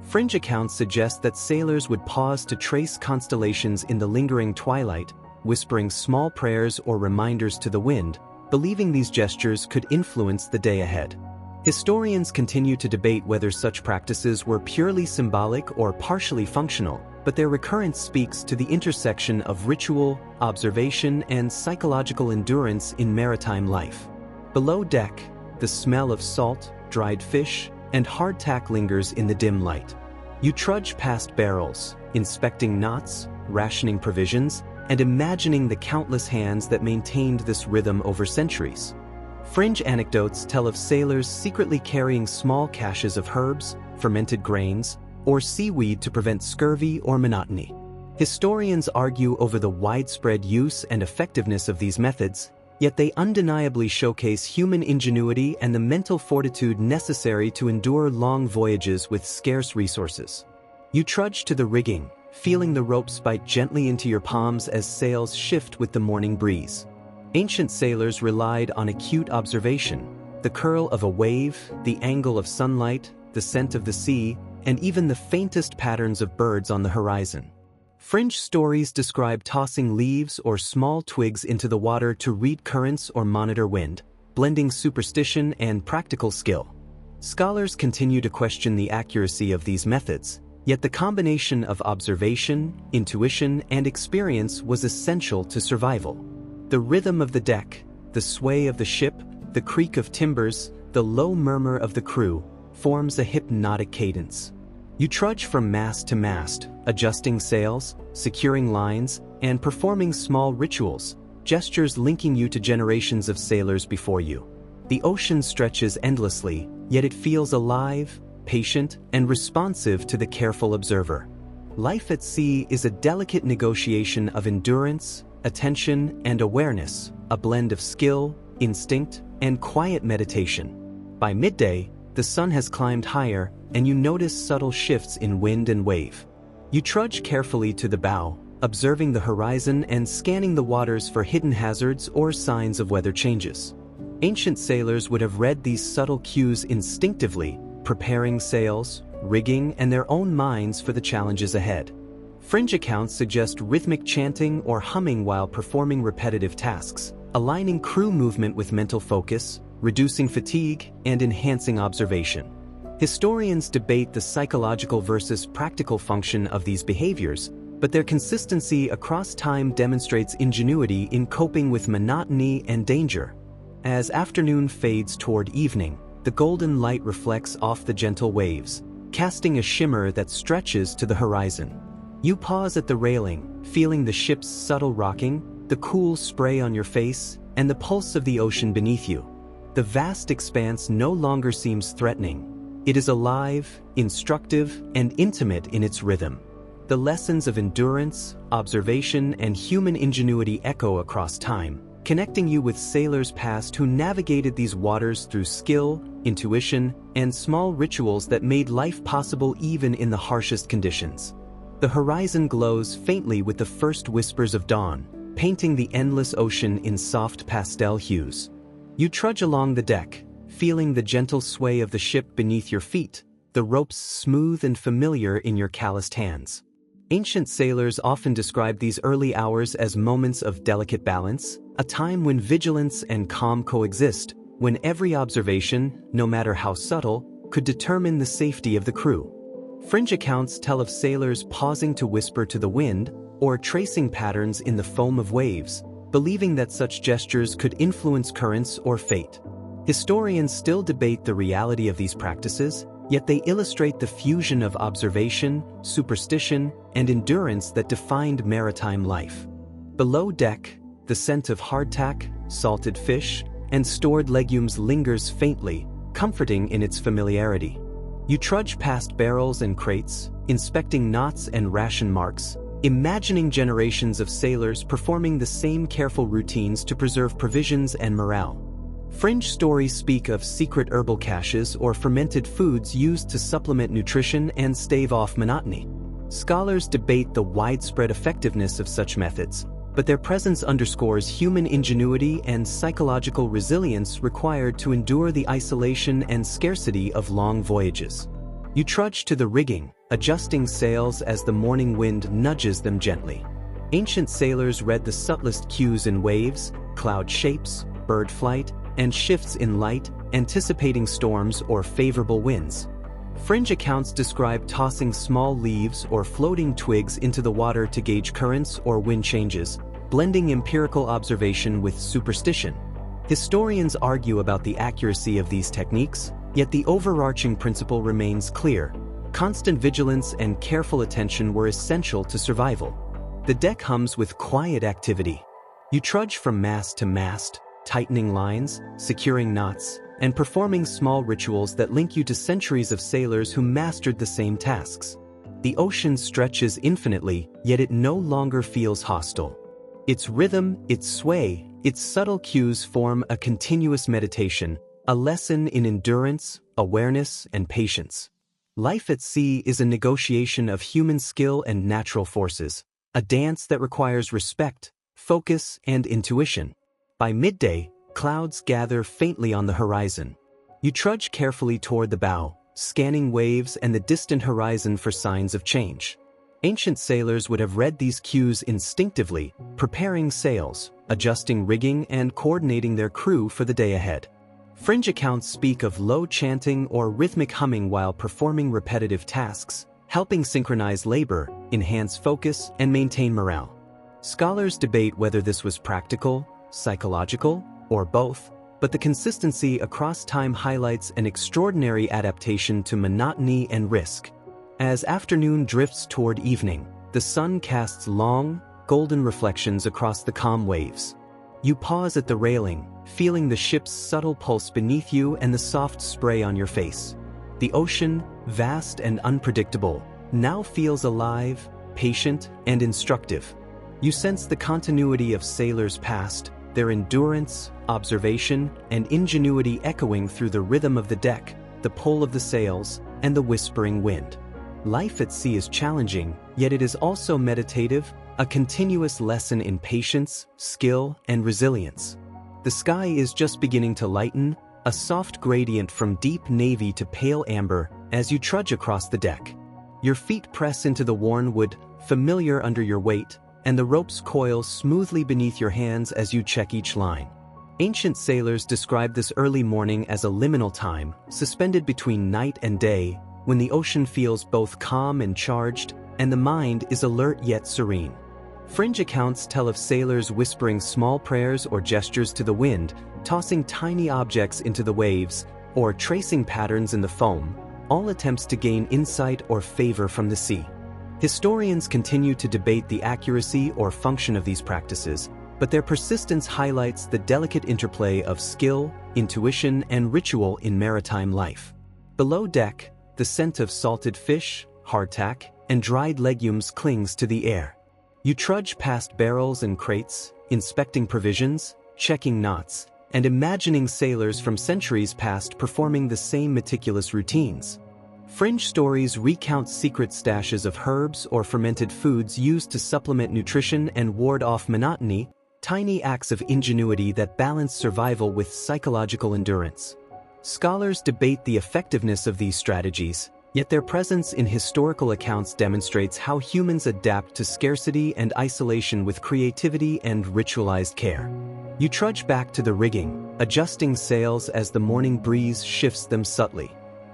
Fringe accounts suggest that sailors would pause to trace constellations in the lingering twilight, whispering small prayers or reminders to the wind, believing these gestures could influence the day ahead. Historians continue to debate whether such practices were purely symbolic or partially functional, but their recurrence speaks to the intersection of ritual, observation, and psychological endurance in maritime life. Below deck, the smell of salt, dried fish, and hardtack lingers in the dim light. You trudge past barrels, inspecting knots, rationing provisions, and imagining the countless hands that maintained this rhythm over centuries. Fringe anecdotes tell of sailors secretly carrying small caches of herbs, fermented grains, or seaweed to prevent scurvy or monotony. Historians argue over the widespread use and effectiveness of these methods, yet they undeniably showcase human ingenuity and the mental fortitude necessary to endure long voyages with scarce resources. You trudge to the rigging, feeling the ropes bite gently into your palms as sails shift with the morning breeze. Ancient sailors relied on acute observation, the curl of a wave, the angle of sunlight, the scent of the sea, and even the faintest patterns of birds on the horizon. Fringe stories describe tossing leaves or small twigs into the water to read currents or monitor wind, blending superstition and practical skill. Scholars continue to question the accuracy of these methods, yet the combination of observation, intuition, and experience was essential to survival. The rhythm of the deck, the sway of the ship, the creak of timbers, the low murmur of the crew, forms a hypnotic cadence. You trudge from mast to mast, adjusting sails, securing lines, and performing small rituals, gestures linking you to generations of sailors before you. The ocean stretches endlessly, yet it feels alive, patient, and responsive to the careful observer. Life at sea is a delicate negotiation of endurance, attention, and awareness, a blend of skill, instinct, and quiet meditation. By midday, the sun has climbed higher, and you notice subtle shifts in wind and wave. You trudge carefully to the bow, observing the horizon and scanning the waters for hidden hazards or signs of weather changes. Ancient sailors would have read these subtle cues instinctively, preparing sails, rigging, and their own minds for the challenges ahead. Fringe accounts suggest rhythmic chanting or humming while performing repetitive tasks, aligning crew movement with mental focus, reducing fatigue, and enhancing observation. Historians debate the psychological versus practical function of these behaviors, but their consistency across time demonstrates ingenuity in coping with monotony and danger. As afternoon fades toward evening, the golden light reflects off the gentle waves, casting a shimmer that stretches to the horizon. You pause at the railing, feeling the ship's subtle rocking, the cool spray on your face, and the pulse of the ocean beneath you. The vast expanse no longer seems threatening. It is alive, instructive, and intimate in its rhythm. The lessons of endurance, observation, and human ingenuity echo across time, connecting you with sailors past who navigated these waters through skill, intuition, and small rituals that made life possible even in the harshest conditions. The horizon glows faintly with the first whispers of dawn, painting the endless ocean in soft pastel hues. You trudge along the deck, feeling the gentle sway of the ship beneath your feet, the ropes smooth and familiar in your calloused hands. Ancient sailors often describe these early hours as moments of delicate balance, a time when vigilance and calm coexist, when every observation, no matter how subtle, could determine the safety of the crew. Fringe accounts tell of sailors pausing to whisper to the wind or tracing patterns in the foam of waves, believing that such gestures could influence currents or fate. Historians still debate the reality of these practices, yet they illustrate the fusion of observation, superstition, and endurance that defined maritime life. Below deck, the scent of hardtack, salted fish, and stored legumes lingers faintly, comforting in its familiarity. You trudge past barrels and crates, inspecting knots and ration marks, imagining generations of sailors performing the same careful routines to preserve provisions and morale. Fringe stories speak of secret herbal caches or fermented foods used to supplement nutrition and stave off monotony. Scholars debate the widespread effectiveness of such methods, but their presence underscores human ingenuity and psychological resilience required to endure the isolation and scarcity of long voyages. You trudge to the rigging, adjusting sails as the morning wind nudges them gently. Ancient sailors read the subtlest cues in waves, cloud shapes, bird flight, and shifts in light, anticipating storms or favorable winds. Fringe accounts describe tossing small leaves or floating twigs into the water to gauge currents or wind changes, blending empirical observation with superstition. Historians argue about the accuracy of these techniques, yet the overarching principle remains clear. Constant vigilance and careful attention were essential to survival. The deck hums with quiet activity. You trudge from mast to mast, tightening lines, securing knots, and performing small rituals that link you to centuries of sailors who mastered the same tasks. The ocean stretches infinitely, yet it no longer feels hostile. Its rhythm, its sway, its subtle cues form a continuous meditation, a lesson in endurance, awareness, and patience. Life at sea is a negotiation of human skill and natural forces, a dance that requires respect, focus, and intuition. By midday, clouds gather faintly on the horizon. You trudge carefully toward the bow, scanning waves and the distant horizon for signs of change. Ancient sailors would have read these cues instinctively, preparing sails, adjusting rigging, and coordinating their crew for the day ahead. Fringe accounts speak of low chanting or rhythmic humming while performing repetitive tasks, helping synchronize labor, enhance focus, and maintain morale. Scholars debate whether this was practical, psychological, or both, but the consistency across time highlights an extraordinary adaptation to monotony and risk. As afternoon drifts toward evening, the sun casts long, golden reflections across the calm waves. You pause at the railing, feeling the ship's subtle pulse beneath you and the soft spray on your face. The ocean, vast and unpredictable, now feels alive, patient, and instructive. You sense the continuity of sailors past, their endurance, observation, and ingenuity echoing through the rhythm of the deck, the pull of the sails, and the whispering wind. Life at sea is challenging, yet it is also meditative, a continuous lesson in patience, skill, and resilience. The sky is just beginning to lighten, a soft gradient from deep navy to pale amber as you trudge across the deck. Your feet press into the worn wood, familiar under your weight, and the ropes coil smoothly beneath your hands as you check each line. Ancient sailors describe this early morning as a liminal time, suspended between night and day, when the ocean feels both calm and charged, and the mind is alert yet serene. Fringe accounts tell of sailors whispering small prayers or gestures to the wind, tossing tiny objects into the waves, or tracing patterns in the foam, all attempts to gain insight or favor from the sea. Historians continue to debate the accuracy or function of these practices, but their persistence highlights the delicate interplay of skill, intuition, and ritual in maritime life. Below deck, the scent of salted fish, hardtack, and dried legumes clings to the air. You trudge past barrels and crates, inspecting provisions, checking knots, and imagining sailors from centuries past performing the same meticulous routines. Fringe stories recount secret stashes of herbs or fermented foods used to supplement nutrition and ward off monotony, tiny acts of ingenuity that balance survival with psychological endurance. Scholars debate the effectiveness of these strategies, yet their presence in historical accounts demonstrates how humans adapt to scarcity and isolation with creativity and ritualized care. You trudge back to the rigging, adjusting sails as the morning breeze shifts them subtly.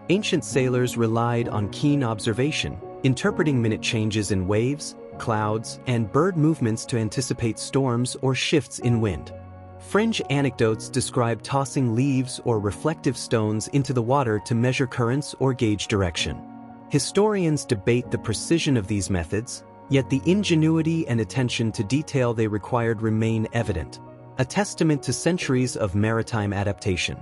Ancient sailors relied on keen observation, interpreting minute changes in waves, clouds, and bird movements to anticipate storms or shifts in wind. Fringe anecdotes describe tossing leaves or reflective stones into the water to measure currents or gauge direction. Historians debate the precision of these methods, yet the ingenuity and attention to detail they required remain evident, a testament to centuries of maritime adaptation.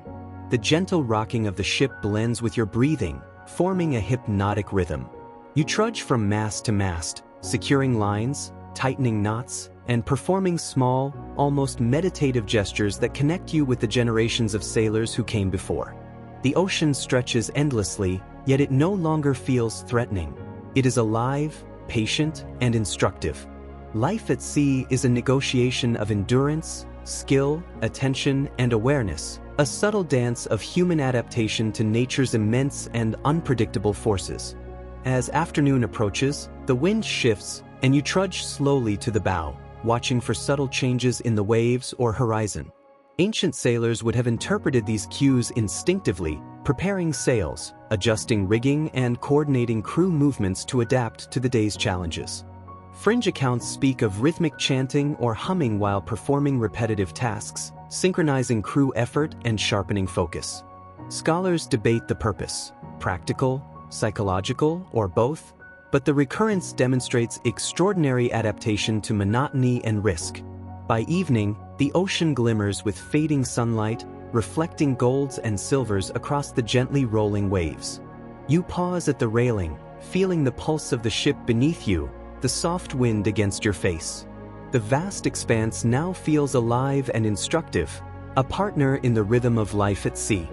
The gentle rocking of the ship blends with your breathing, forming a hypnotic rhythm. You trudge from mast to mast, securing lines, tightening knots, and performing small, almost meditative gestures that connect you with the generations of sailors who came before. The ocean stretches endlessly, yet it no longer feels threatening. It is alive, patient, and instructive. Life at sea is a negotiation of endurance, skill, attention, and awareness, a subtle dance of human adaptation to nature's immense and unpredictable forces. As afternoon approaches, the wind shifts, and you trudge slowly to the bow, watching for subtle changes in the waves or horizon. Ancient sailors would have interpreted these cues instinctively, preparing sails, adjusting rigging, and coordinating crew movements to adapt to the day's challenges. Fringe accounts speak of rhythmic chanting or humming while performing repetitive tasks, synchronizing crew effort and sharpening focus. Scholars debate the purpose: practical, psychological, or both, but the recurrence demonstrates extraordinary adaptation to monotony and risk. By evening, the ocean glimmers with fading sunlight, reflecting golds and silvers across the gently rolling waves. You pause at the railing, feeling the pulse of the ship beneath you, the soft wind against your face. The vast expanse now feels alive and instructive, a partner in the rhythm of life at sea.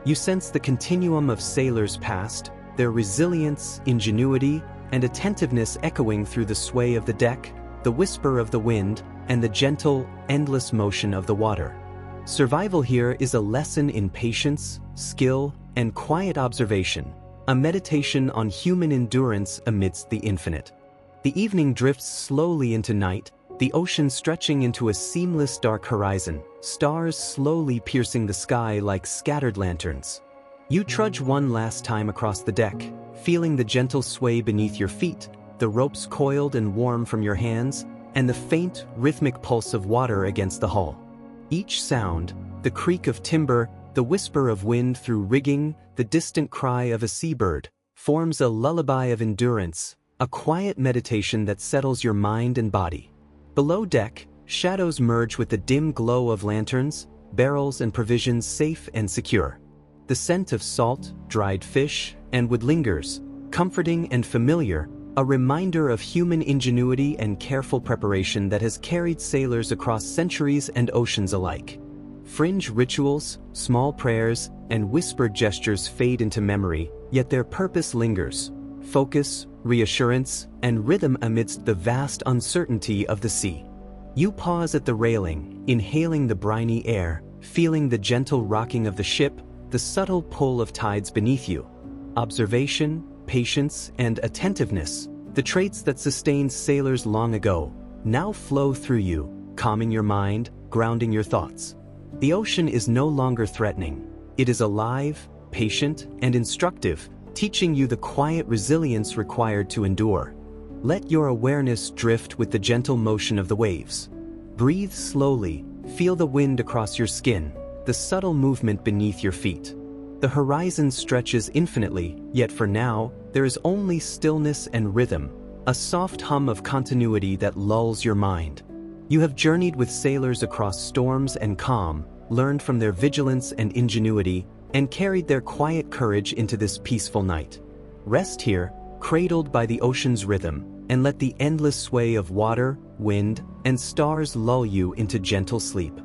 You sense the continuum of sailors past, their resilience, ingenuity, and attentiveness echoing through the sway of the deck, the whisper of the wind, and the gentle, endless motion of the water. Survival here is a lesson in patience, skill, and quiet observation, a meditation on human endurance amidst the infinite. The evening drifts slowly into night, the ocean stretching into a seamless dark horizon, stars slowly piercing the sky like scattered lanterns. You trudge one last time across the deck, feeling the gentle sway beneath your feet, the ropes coiled and warm from your hands, and the faint, rhythmic pulse of water against the hull. Each sound, the creak of timber, the whisper of wind through rigging, the distant cry of a seabird, forms a lullaby of endurance, a quiet meditation that settles your mind and body. Below deck, shadows merge with the dim glow of lanterns, barrels and provisions safe and secure. The scent of salt, dried fish, and wood lingers, comforting and familiar, a reminder of human ingenuity and careful preparation that has carried sailors across centuries and oceans alike. Fringe rituals, small prayers, and whispered gestures fade into memory, yet their purpose lingers: focus, reassurance, and rhythm amidst the vast uncertainty of the sea. You pause at the railing, inhaling the briny air, feeling the gentle rocking of the ship, the subtle pull of tides beneath you. Observation, patience, and attentiveness, the traits that sustained sailors long ago, now flow through you, calming your mind, grounding your thoughts. The ocean is no longer threatening. It is alive, patient, and instructive, teaching you the quiet resilience required to endure. Let your awareness drift with the gentle motion of the waves. Breathe slowly, feel the wind across your skin, the subtle movement beneath your feet. The horizon stretches infinitely, yet for now, there is only stillness and rhythm, a soft hum of continuity that lulls your mind. You have journeyed with sailors across storms and calm, learned from their vigilance and ingenuity, and carried their quiet courage into this peaceful night. Rest here, cradled by the ocean's rhythm, and let the endless sway of water, wind, and stars lull you into gentle sleep.